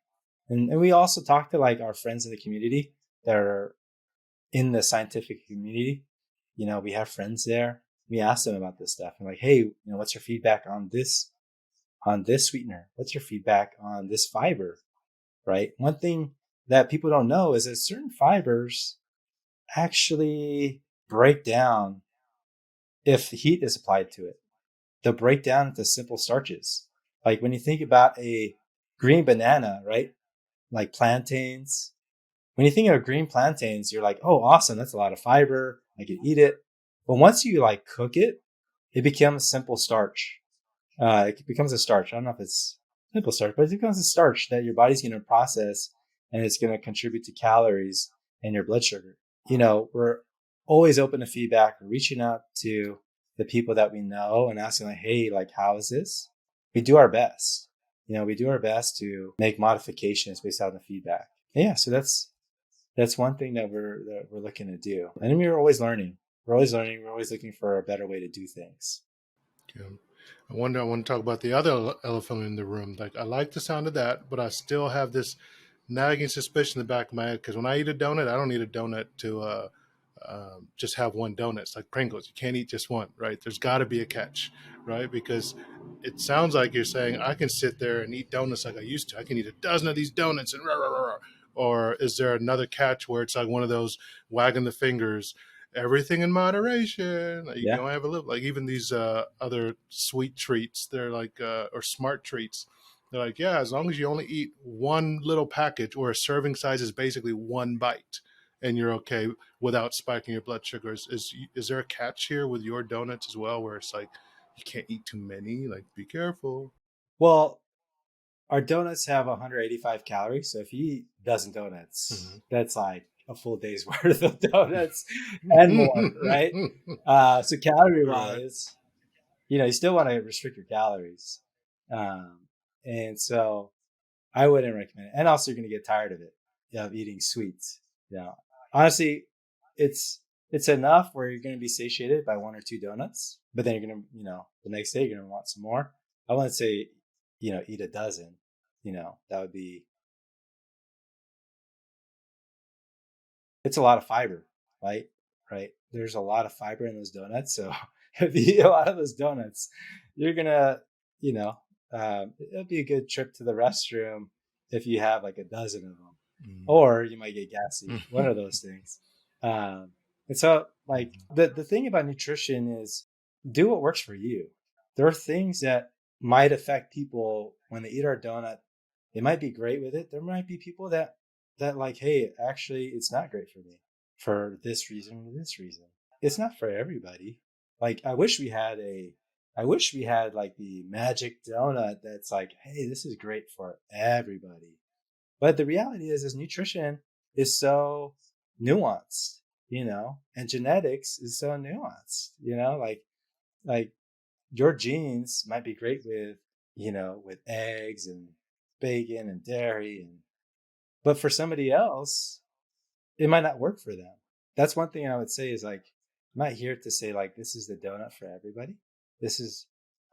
And we also talk to like our friends in the community that are in the scientific community. We have friends there. We ask them about this stuff and like, hey, what's your feedback on this sweetener? What's your feedback on this fiber? Right. One thing that people don't know is that certain fibers actually break down if heat is applied to it. They'll break down into simple starches. Like when you think about a green banana, right? Like plantains. When you think of green plantains, you're like, oh, awesome. That's a lot of fiber. I can eat it. But once you like cook it, it becomes simple starch. It becomes a starch. I don't know if it's simple starch, but it becomes a starch that your body's going to process, and it's going to contribute to calories and your blood sugar. We're always open to feedback. We're reaching out to the people that we know and asking like, hey, like, how is this? We do our best. We do our best to make modifications based on the feedback. And yeah, so that's one thing that we're looking to do. And we're always learning. We're always learning. We're always looking for a better way to do things. Yeah. I want to talk about the other elephant in the room. Like, I like the sound of that, but I still have this nagging suspicion in the back of my head, because when I eat a donut, I don't eat a donut to just have one donut. It's like Pringles. You can't eat just one, right? There's got to be a catch, right? Because it sounds like you're saying I can sit there and eat donuts like I used to. I can eat a dozen of these donuts and rah, rah, rah, rah. Or is there another catch where it's like one of those wagging the fingers, everything in moderation? Like, you can Yeah. only have a little. Like even these other sweet treats, they're like or smart treats. They're like, yeah, as long as you only eat one little package, or a serving size is basically one bite, and you're okay without spiking your blood sugars. Is there a catch here with your donuts as well, where it's like you can't eat too many? Like, be careful. Well, our donuts have 185 calories. So if you eat a dozen donuts, that's like a full day's worth of donuts and more, right? So calorie Right. wise, you still want to restrict your calories. Um, and so I wouldn't recommend it. And also, you're going to get tired of it, of eating sweets. Honestly, it's it's enough where you're going to be satiated by one or two donuts, but then you're going to, the next day you're going to want some more. I wouldn't say, eat a dozen. That would be, it's a lot of fiber, right? Right. There's a lot of fiber in those donuts. So if you eat a lot of those donuts, you're gonna, you know, it'll be a good trip to the restroom if you have like a dozen of them, or you might get gassy. One of those things. Um, and so, like the thing about nutrition is, do what works for you. There are things that might affect people when they eat our donut. They might be great with it. There might be people that like, hey, actually, it's not great for me for this reason or this reason. It's not for everybody. Like, I wish we had like the magic donut that's like, hey, this is great for everybody. But the reality is nutrition is so nuanced, and genetics is so nuanced, like your genes might be great with, with eggs and bacon and dairy, but for somebody else, it might not work for them. That's one thing I would say is like, I'm not here to say like this is the donut for everybody. This is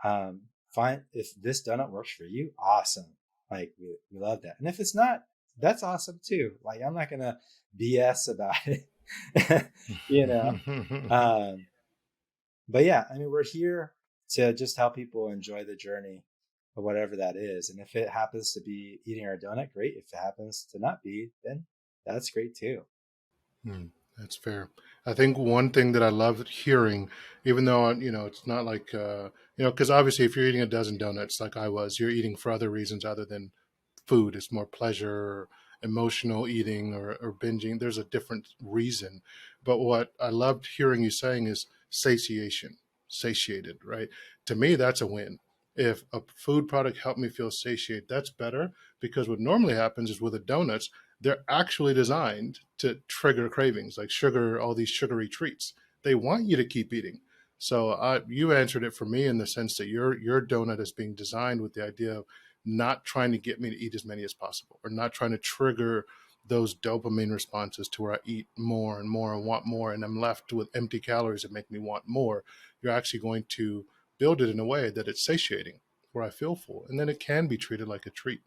fine. If this donut works for you, awesome. Like we love that. And if it's not, that's awesome too. Like I'm not gonna BS about it. you know. Um, but yeah, I mean we're here to just help people enjoy the journey of whatever that is. And if it happens to be eating our donut, great. If it happens to not be, then that's great too. That's fair. I think one thing that I love hearing, even though it's not like because obviously if you're eating a dozen donuts like I was, you're eating for other reasons other than food. It's more pleasure emotional eating or binging. There's a different reason. But what I loved hearing you saying is satiation, satiated, right? To me, that's a win. If a food product helped me feel satiated, that's better, because what normally happens is with the donuts, they're actually designed to trigger cravings, like sugar, all these sugary treats. They want you to keep eating. So you answered it for me in the sense that your donut is being designed with the idea of not trying to get me to eat as many as possible, or not trying to trigger those dopamine responses to where I eat more and more and want more, and I'm left with empty calories that make me want more. You're actually going to build it in a way that it's satiating, where I feel full, and then it can be treated like a treat,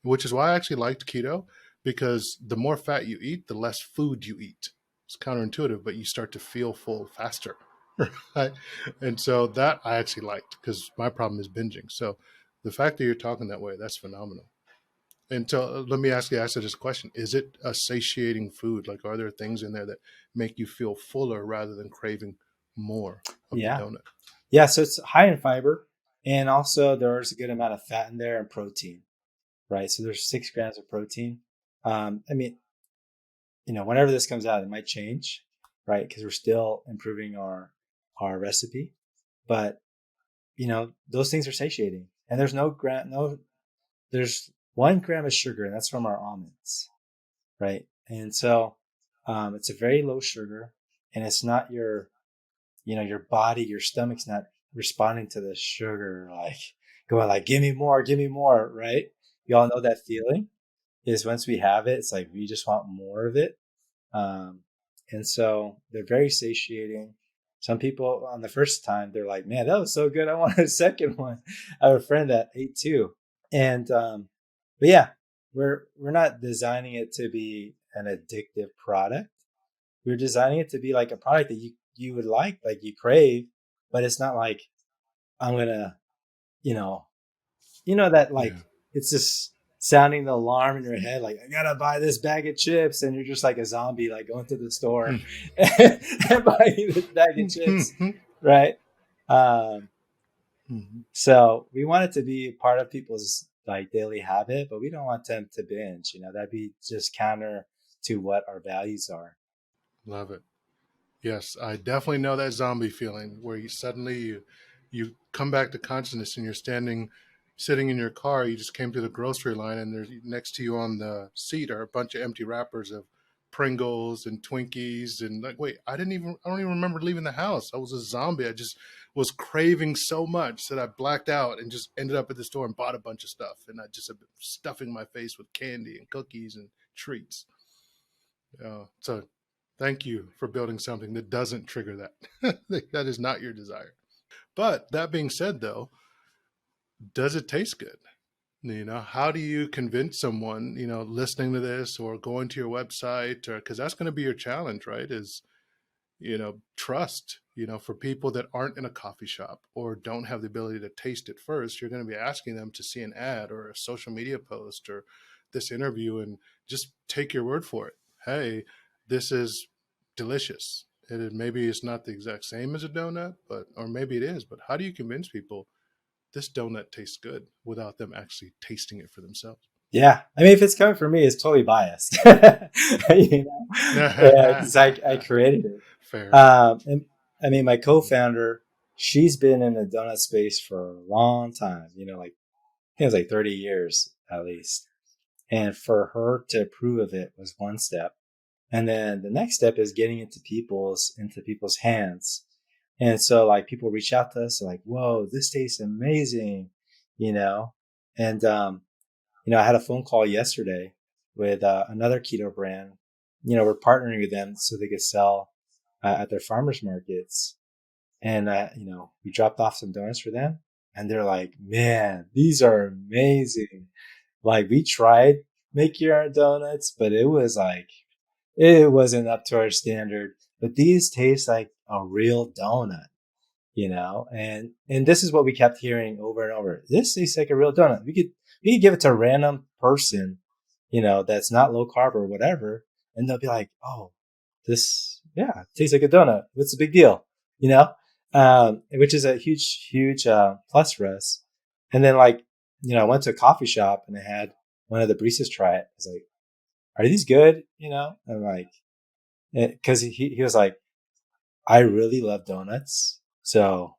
which is why I actually liked keto, because the more fat you eat, the less food you eat. It's counterintuitive, but you start to feel full faster. Right? And so that I actually liked, because my problem is binging. So the fact that you're talking that way, that's phenomenal. And so let me ask you this question. Is it a satiating food? Like, are there things in there that make you feel fuller rather than craving more of the Yeah. donut? Yeah. So it's high in fiber. And also there's a good amount of fat in there and protein, right? So there's 6 grams of protein. I mean, whenever this comes out, it might change, right? Because we're still improving our recipe. But, those things are satiating. And there's there's 1 gram of sugar, and that's from our almonds, right? And so it's a very low sugar, and it's not your body, your stomach's not responding to the sugar, like going like, give me more, right? You all know that feeling is once we have it, it's like we just want more of it. Um, and so they're very satiating. Some people on the first time, they're like, man, that was so good. I want a second one. I have a friend that ate two. And but yeah, we're not designing it to be an addictive product. We're designing it to be like a product that you would like you crave, but it's not like I'm gonna, you know, that like Yeah. it's just sounding the alarm in your head, like I gotta buy this bag of chips, and you're just like a zombie, like going to the store and buying this bag of chips, right? Um, so we want it to be part of people's like daily habit, but we don't want them to binge. That'd be just counter to what our values are. Love it. Yes, I definitely know that zombie feeling where you come back to consciousness and you're sitting in your car. You just came to the grocery line, and there's next to you on the seat are a bunch of empty wrappers of Pringles and Twinkies, and like, wait, I don't even remember leaving the house. I was a zombie. I just was craving so much that I blacked out and just ended up at the store and bought a bunch of stuff, and I just have been stuffing my face with candy and cookies and treats. So thank you for building something that doesn't trigger that. That is not your desire. But that being said, though, does it taste good? How do you convince someone, listening to this or going to your website, or because that's going to be your challenge, right? Is trust, for people that aren't in a coffee shop or don't have the ability to taste it first, you're going to be asking them to see an ad or a social media post or this interview and just take your word for it. Hey, this is delicious. Maybe it's not the exact same as a donut, or maybe it is, but how do you convince people this donut tastes good without them actually tasting it for themselves? Yeah, I mean, if it's coming from me, it's totally biased, you know, because I created it. Fair. And I mean, my co-founder, she's been in the donut space for a long time. Like I think it was like 30 years at least. And for her to approve of it was one step, and then the next step is getting into people's hands. And so like people reach out to us, like, "Whoa, this tastes amazing," you know, and I had a phone call yesterday with another keto brand. We're partnering with them so they could sell at their farmers markets. And, we dropped off some donuts for them. And they're like, man, these are amazing. Like, we tried making our donuts, but it wasn't up to our standard. But these taste like a real donut. And this is what we kept hearing over and over. This tastes like a real donut. We could give it to a random person, that's not low carb or whatever, and they'll be like, oh, this, yeah, tastes like a donut. What's the big deal? Which is a huge, huge plus for us. And then I went to a coffee shop and I had one of the baristas try it. I was like, are these good? You know, I'm like, because he was like, I really love donuts, so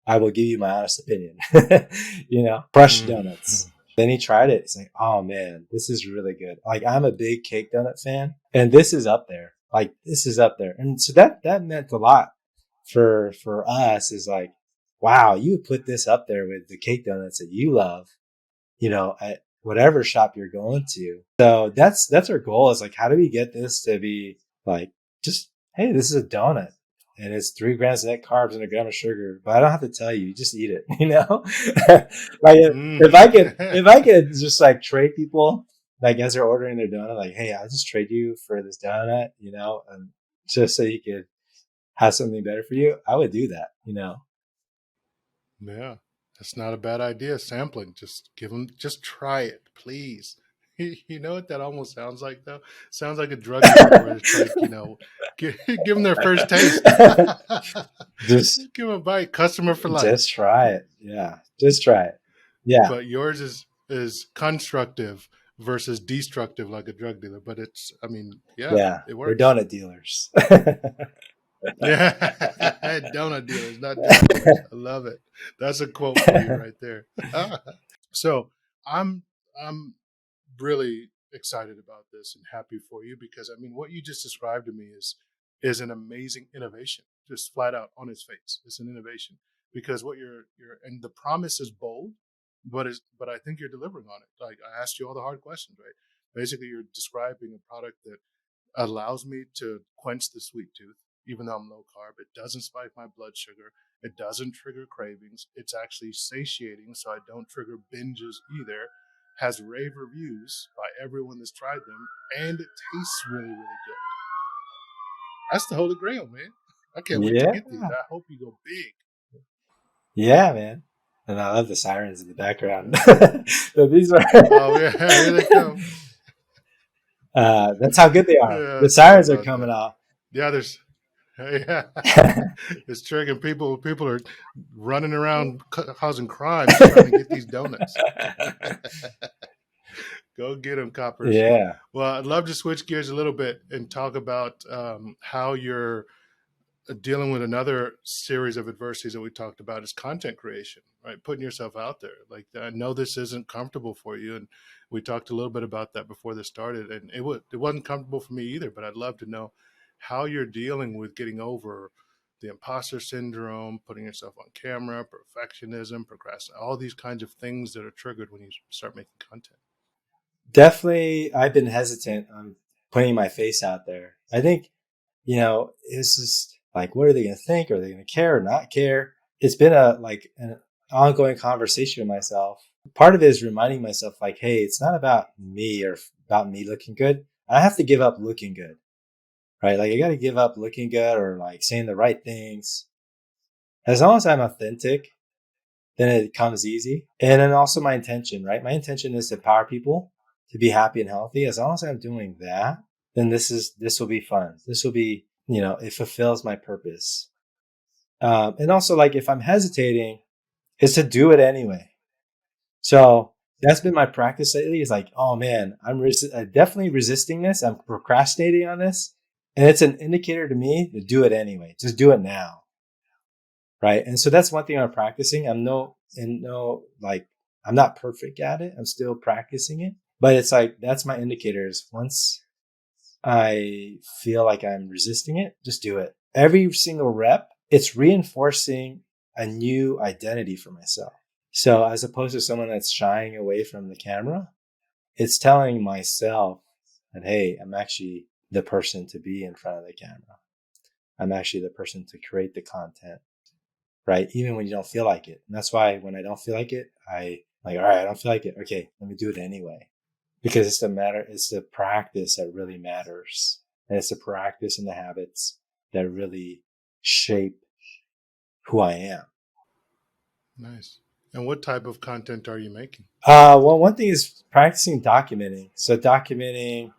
I will give you my honest opinion. You know, crushed Mm. donuts. Then he tried it. He's like, oh man, this is really good. Like, I'm a big cake donut fan, and this is up there. Like, this is up there. And so that meant a lot for us. Is like, wow, you put this up there with the cake donuts that you love, you know, at whatever shop you're going to. So that's our goal, is like, how do we get this to be like, just, hey, this is a donut and it's 3 grams of net carbs and a gram of sugar, but I don't have to tell you, just eat it, you know? Like, Mm. if I could just like trade people, like as they're ordering their donut, like, hey, I'll just trade you for this donut, you know, and just so you could have something better for you, I would do that, you know? Yeah, that's not a bad idea. Sampling, just give them, just try it, please. You know what that almost sounds like, though? Sounds like a drug dealer where it's like, give them their first taste. Just Give them a bite, customer for life. Just try it. Yeah. Just try it. Yeah. But yours is constructive versus destructive, like a drug dealer. But it's, I mean, yeah, Yeah. it We're works. donut dealers. Yeah, donut dealers, not drug dealers. I love it. That's a quote for you right there. So I'm I'm really excited about this and happy for you, because I mean what you just described to me is an amazing innovation, just flat out on its face. It's an innovation, because what you're and the promise is bold, but I think you're delivering on it. Like, I asked you all the hard questions, right? Basically, you're describing a product that allows me to quench the sweet tooth, even though I'm low carb. It doesn't spike my blood sugar. It doesn't trigger cravings. It's actually satiating, so I don't trigger binges either. Has rave reviews by everyone that's tried them, and it tastes really, really good. That's the holy grail, man. I can't wait to Yeah. get these. I hope you go big. Yeah, man. And I love the sirens in the background. So these are Oh yeah, here they come. that's how good they are. Yeah, The sorry sirens are about coming that. off. Yeah, there's yeah, it's triggering people. People are running around causing crime just trying to get these donuts. Go get them, coppers. Yeah. Well, I'd love to switch gears a little bit and talk about how you're dealing with another series of adversities that we talked about, is content creation, right? Putting yourself out there. Like, I know this isn't comfortable for you, and we talked a little bit about that before this started, and it wasn't comfortable for me either. But I'd love to know how you're dealing with getting over the imposter syndrome, putting yourself on camera, perfectionism, procrastination, all these kinds of things that are triggered when you start making content. Definitely, I've been hesitant on putting my face out there. I think, you know, it's just like, what are they going to think? Are they going to care or not care? It's been an ongoing conversation with myself. Part of it is reminding myself, like, hey, it's not about me or about me looking good. I have to give up looking good, right? Like, I got to give up looking good or like saying the right things. As long as I'm authentic, then it comes easy. And then also my intention, right? My intention is to empower people to be happy and healthy. As long as I'm doing that, then this will be fun. This will be, you know, it fulfills my purpose. And also, like, if I'm hesitating, is to do it anyway. So that's been my practice lately. Is like, oh man, I'm definitely resisting this. I'm procrastinating on this, and it's an indicator to me to do it anyway. Just do it now, right? And so that's one thing I'm practicing. I'm not perfect at it. I'm still practicing it, but it's like, that's my indicators. Once I feel like I'm resisting it, just do it. Every single rep, it's reinforcing a new identity for myself. So as opposed to someone that's shying away from the camera, it's telling myself that, hey, I'm actually the person to be in front of the camera. I'm actually the person to create the content, right? Even when you don't feel like it. And that's why when I don't feel like it, I like, all right, I don't feel like it. Okay, let me do it anyway. Because it's the practice that really matters. And it's the practice and the habits that really shape who I am. Nice. And what type of content are you making? Well, one thing is practicing documenting. So documenting,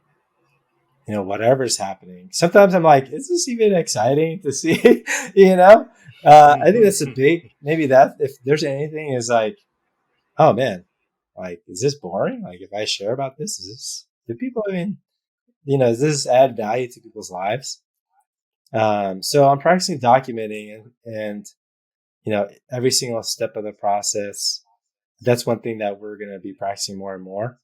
you know, whatever's happening. Sometimes I'm like, is this even exciting to see? You know, I think that's a big, maybe that if there's anything is like, oh man, like, is this boring? Like, if I share about this, do people even does this add value to people's lives? So I'm practicing documenting and every single step of the process. That's one thing that we're going to be practicing more and more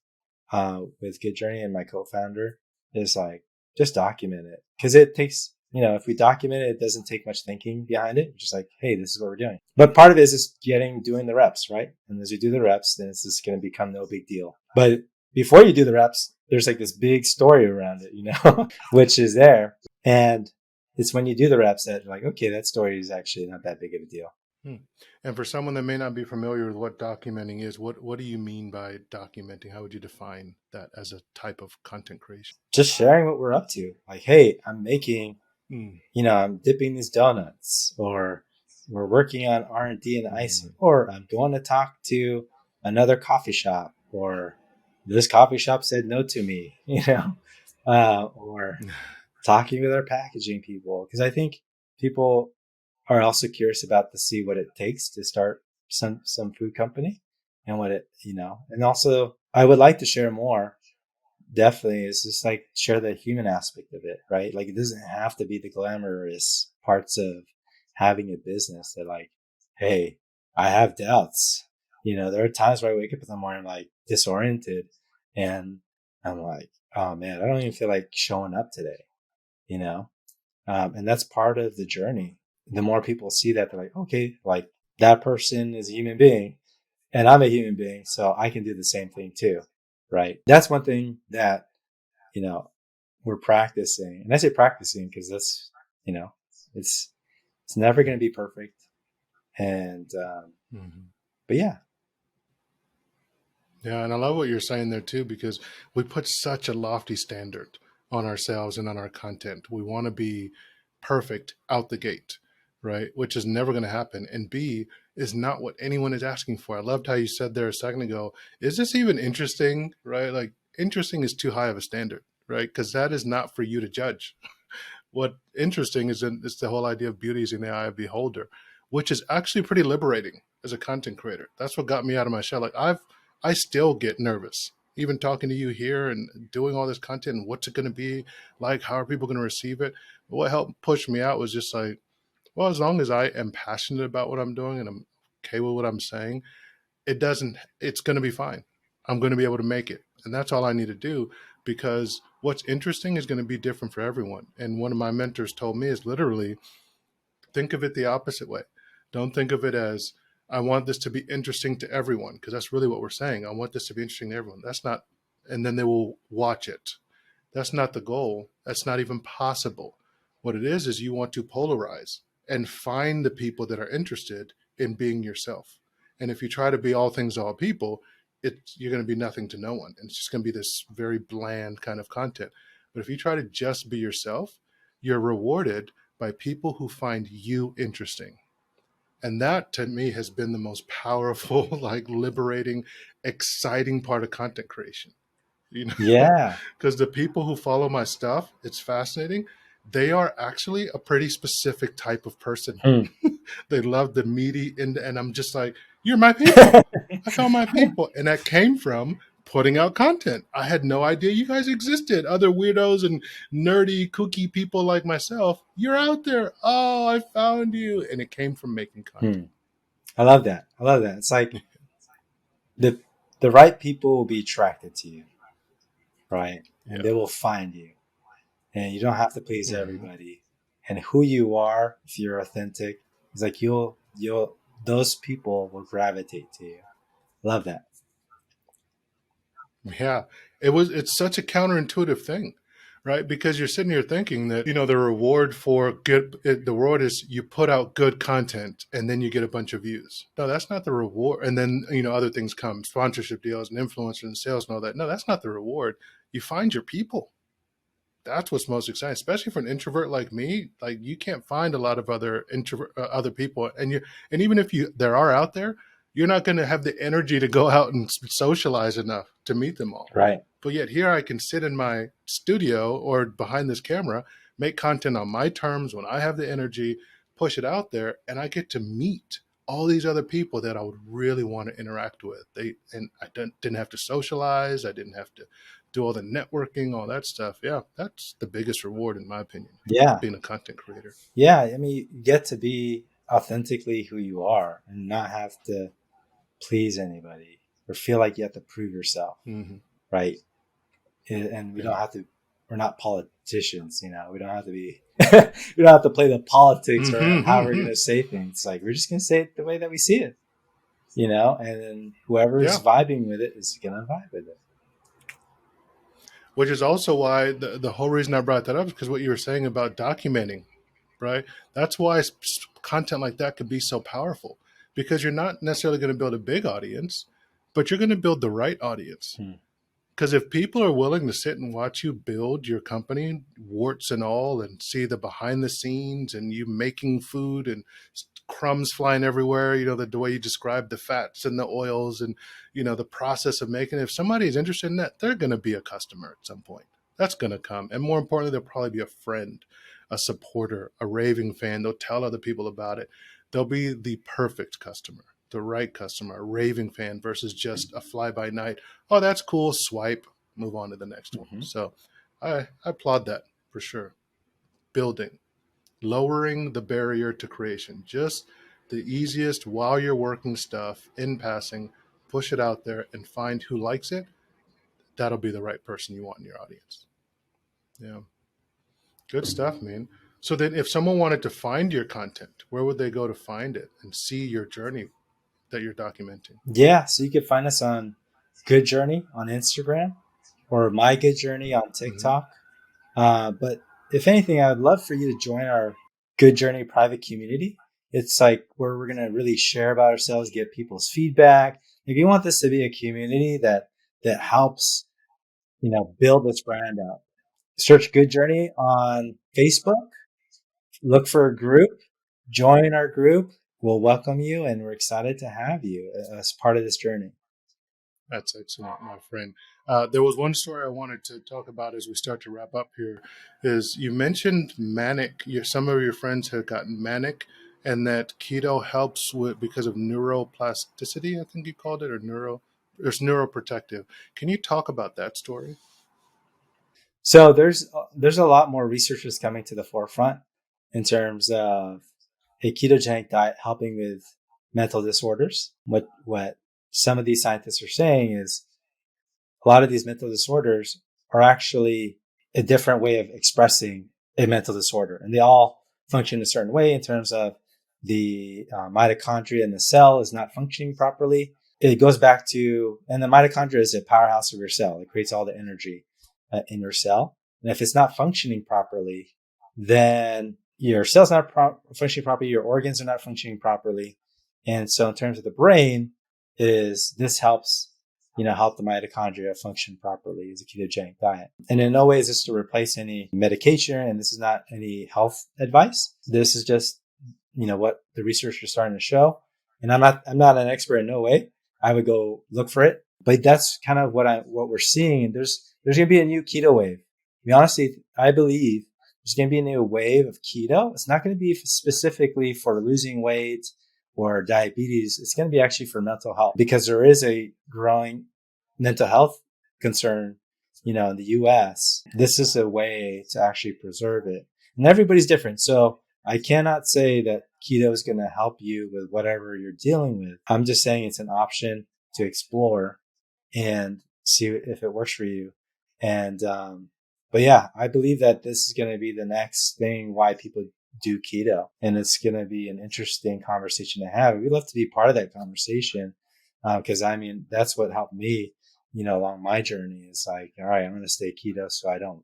with Good Journey and my co-founder is like just document it, because it takes, if we document it, it doesn't take much thinking behind it. We're just like, hey, this is what we're doing. But part of it is just doing the reps, right? And as you do the reps, then it's just going to become no big deal. But before you do the reps, there's like this big story around it, which is there. And it's when you do the reps that you're like, okay, that story is actually not that big of a deal. Hmm. And for someone that may not be familiar with what documenting is, what do you mean by documenting? How would you define that as a type of content creation? Just sharing what we're up to. Like, hey, I'm making, Mm. I'm dipping these donuts, or we're working on R&D and icing, Mm. or I'm going to talk to another coffee shop, or this coffee shop said no to me, or talking with our packaging people. Because I think people are also curious about to see what it takes to start some food company, and what it, and also I would like to share more. Definitely, is just like share the human aspect of it, right? Like it doesn't have to be the glamorous parts of having a business that like, hey, I have doubts. There are times where I wake up in the morning like disoriented, and I'm like, oh man, I don't even feel like showing up today, you know? And that's part of the journey. The more people see that, they're like, okay, like that person is a human being and I'm a human being, so I can do the same thing too, right? That's one thing that, you know, we're practicing. And I say practicing because that's, it's never going to be perfect. And, Mm-hmm. but yeah. Yeah, and I love what you're saying there too, because we put such a lofty standard on ourselves and on our content. We want to be perfect out the gate, right? Which is never going to happen. And B is not what anyone is asking for. I loved how you said there a second ago, is this even interesting, right? Like interesting is too high of a standard, right? Because that is not for you to judge. What interesting is the whole idea of beauty is in the eye of the beholder, which is actually pretty liberating as a content creator. That's what got me out of my shell. I still get nervous, even talking to you here and doing all this content. And what's it going to be like? How are people going to receive it? But what helped push me out was just like, well, as long as I am passionate about what I'm doing and I'm okay with what I'm saying, it's going to be fine. I'm going to be able to make it. And that's all I need to do, because what's interesting is going to be different for everyone. And one of my mentors told me is literally think of it the opposite way. Don't think of it as, I want this to be interesting to everyone, because that's really what we're saying. I want this to be interesting to everyone. That's not, and then they will watch it. That's not the goal. That's not even possible. What it is you want to polarize and find the people that are interested in being yourself. And if you try to be all things to all people, you're going to be nothing to no one. And it's just going to be this very bland kind of content. But if you try to just be yourself, you're rewarded by people who find you interesting. And that to me has been the most powerful, like liberating, exciting part of content creation, you know, Yeah. because the people who follow my stuff, it's fascinating. They are actually a pretty specific type of person. Hmm. They love the meaty, and I'm just like, you're my people. I found my people. And that came from putting out content. I had no idea you guys existed. Other weirdos and nerdy, kooky people like myself. You're out there. Oh, I found you. And it came from making Hmm. content. I love that. I love that. It's like the right people will be attracted to you, right? And Yeah. they will find you. And you don't have to please Mm-hmm. everybody. And who you are, if you're authentic, it's like those people will gravitate to you. Love that. Yeah, it's such a counterintuitive thing, right? Because you're sitting here thinking that, the reward for the reward is you put out good content and then you get a bunch of views. No, that's not the reward. And then, other things come, sponsorship deals and influencers and sales and all that. No, that's not the reward. You find your people. That's what's most exciting, especially for an introvert like me. Like you can't find a lot of other introvert other people, and even if there are out there, you're not going to have the energy to go out and socialize enough to meet them all. Right. But yet here I can sit in my studio or behind this camera, make content on my terms when I have the energy, push it out there, and I get to meet all these other people that I would really want to interact with. And I didn't have to socialize. I didn't have to do all the networking, all that stuff. Yeah, that's the biggest reward, in my opinion, Yeah. being a content creator. Yeah. I mean, you get to be authentically who you are and not have to please anybody or feel like you have to prove yourself. Mm-hmm. Right. And we Yeah. don't have to, we're not politicians, we don't have to be, we don't have to play the politics around how we're going Mm-hmm. to say things. Like, we're just going to say it the way that we see it, and then whoever is Yeah. vibing with it is going to vibe with it. Which is also why the whole reason I brought that up is because what you were saying about documenting, right? That's why content like that could be so powerful, because you're not necessarily going to build a big audience, but you're going to build the right audience. Hmm. Because if people are willing to sit and watch you build your company, warts and all, and see the behind the scenes and you making food and crumbs flying everywhere, the way you describe the fats and the oils and, the process of making it, if somebody is interested in that, they're going to be a customer at some point. That's going to come. And more importantly, they'll probably be a friend, a supporter, a raving fan. They'll tell other people about it. They'll be the perfect customer, the right customer, a raving fan versus just a fly by night. Oh, that's cool. Swipe, move on to the next one. Mm-hmm. So I applaud that for sure. Building, lowering the barrier to creation, just the easiest while you're working stuff in passing, push it out there and find who likes it. That'll be the right person you want in your audience. Yeah. Good stuff, man. So then if someone wanted to find your content, where would they go to find it and see your journey that you're documenting? Yeah. So you can find us on Good Journey on Instagram or My Good Journey on Mm-hmm. TikTok. But if anything, I would love for you to join our Good Journey private community. It's like where we're going to really share about ourselves, get people's feedback. If you want this to be a community that helps, build this brand out, search Good Journey on Facebook, look for a group, join our group. We'll welcome you, and we're excited to have you as part of this journey. That's excellent, my friend. There was one story I wanted to talk about as we start to wrap up here. Is you mentioned manic? Some of your friends have gotten manic, and that keto helps with because of neuroplasticity. I think you called it, or it's neuroprotective. Can you talk about that story? So there's a lot more research that's coming to the forefront in terms of a ketogenic diet helping with mental disorders. What some of these scientists are saying is a lot of these mental disorders are actually a different way of expressing a mental disorder, and they all function a certain way in terms of the mitochondria in the cell is not functioning properly. It goes back to, and the mitochondria is a powerhouse of your cell. It creates all the energy in your cell. And if it's not functioning properly, then your cells not functioning properly, your organs are not functioning properly. And so in terms of the brain, this helps, help the mitochondria function properly as a ketogenic diet. And in no way is this to replace any medication, and this is not any health advice. This is just, what the research is starting to show. And I'm not an expert in no way. I would go look for it, but that's kind of what we're seeing. There's going to be a new keto wave. I believe there's going to be a new wave of keto. It's not going to be specifically for losing weight or diabetes. It's going to be actually for mental health, because there is a growing mental health concern, in the US. This is a way to actually preserve it. And everybody's different. So I cannot say that keto is going to help you with whatever you're dealing with. I'm just saying it's an option to explore and see if it works for you. And, but yeah, I believe that this is going to be the next thing why people do keto. And it's going to be an interesting conversation to have. We'd love to be part of that conversation. Cause that's what helped me, along my journey is like, all right, I'm going to stay keto. So I don't,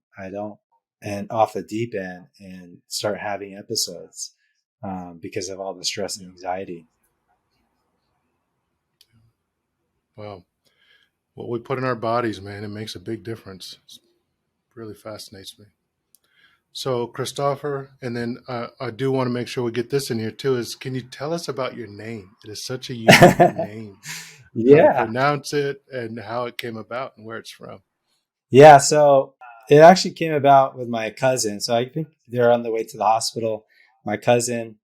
and off the deep end and start having episodes, because of all the stress and anxiety. Wow. What we put in our bodies, man, it makes a big difference. It really fascinates me. So, Kristoffer, and then I do want to make sure we get this in here too. Is can you tell us about your name? It is such a unique name. How to Yeah. pronounce it and how it came about and where it's from. Yeah. So it actually came about with my cousin. So I think they're on the way to the hospital. My cousin,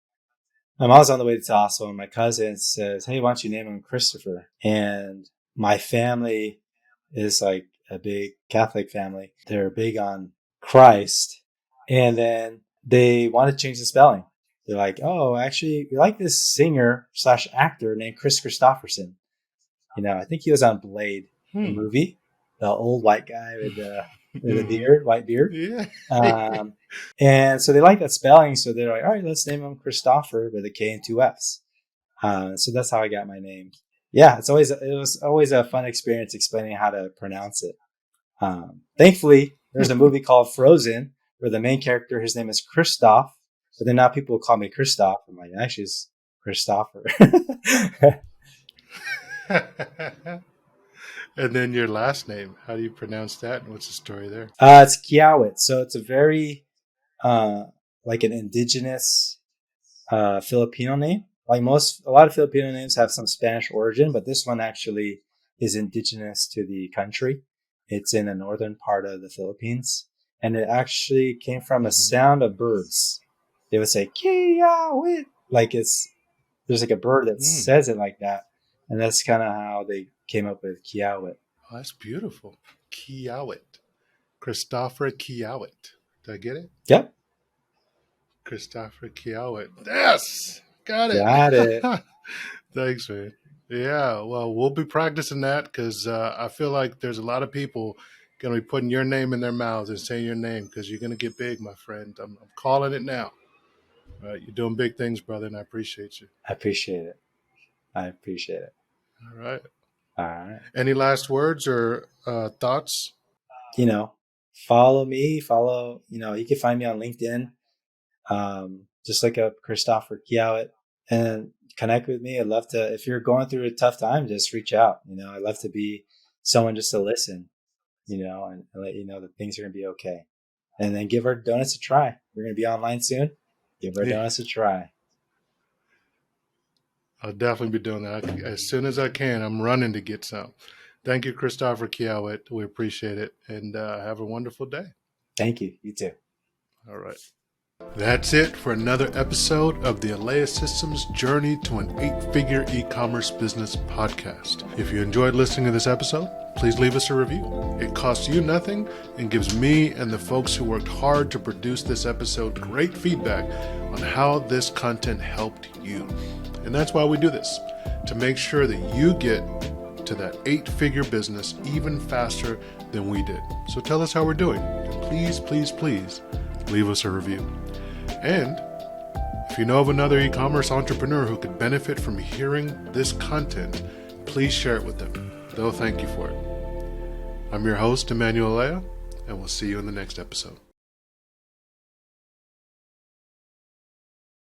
my mom's on the way to the hospital, and my cousin says, "Hey, why don't you name him Christopher?" And my family is like, a big Catholic family. They're big on Christ. And then they want to change the spelling. They're like, oh, actually, we like this singer / actor named Chris Christopherson. I think he was on Blade, the movie, the old white guy with the white beard. Yeah. And so they like that spelling. So they're like, all right, let's name him Kristoffer with a K and 2 Fs. So that's how I got my name. Yeah, it was always a fun experience explaining how to pronounce it. Thankfully, there's a movie called Frozen where the main character, his name is Kristoff, but then now people call me Kristoff. I'm like, actually, it's Kristoffer. And then your last name, how do you pronounce that? And what's the story there? It's Quiaoit. So it's a very like an indigenous Filipino name. Like a lot of Filipino names have some Spanish origin, but this one actually is indigenous to the country. It's in the northern part of the Philippines, and it actually came from a sound of birds. They would say Quiaoit, like there's like a bird that says it like that, and that's kind of how they came up with Quiaoit. Oh, that's beautiful. Quiaoit. Kristoffer Quiaoit. Did I get it? Yep. Kristoffer Quiaoit. Yes! Got it. Got it. Thanks, man. Yeah, well, we'll be practicing that because I feel like there's a lot of people going to be putting your name in their mouths and saying your name because you're going to get big, my friend. I'm calling it now. All right, you're doing big things, brother, and I appreciate you. I appreciate it. All right. All right. Any last words or thoughts? Follow me. You can find me on LinkedIn. Just look up Kristoffer Quiaoit and connect with me. I'd love to, if you're going through a tough time, just reach out. I'd love to be someone just to listen, and let you know that things are going to be okay. And then give our donuts a try. We're going to be online soon. Give our donuts a try. I'll definitely be doing that. As soon as I can, I'm running to get some. Thank you, Kristoffer Quiaoit. We appreciate it. And have a wonderful day. Thank you. You too. All right. That's it for another episode of the Eleyae Systems Journey to an 8-Figure E-Commerce Business podcast. If you enjoyed listening to this episode, please leave us a review. It costs you nothing and gives me and the folks who worked hard to produce this episode great feedback on how this content helped you. And that's why we do this, to make sure that you get to that 8-figure business even faster than we did. So tell us how we're doing. And please, please, please leave us a review. And if you know of another e-commerce entrepreneur who could benefit from hearing this content, please share it with them. They'll thank you for it. I'm your host, Emmanuel Eleyae, and we'll see you in the next episode.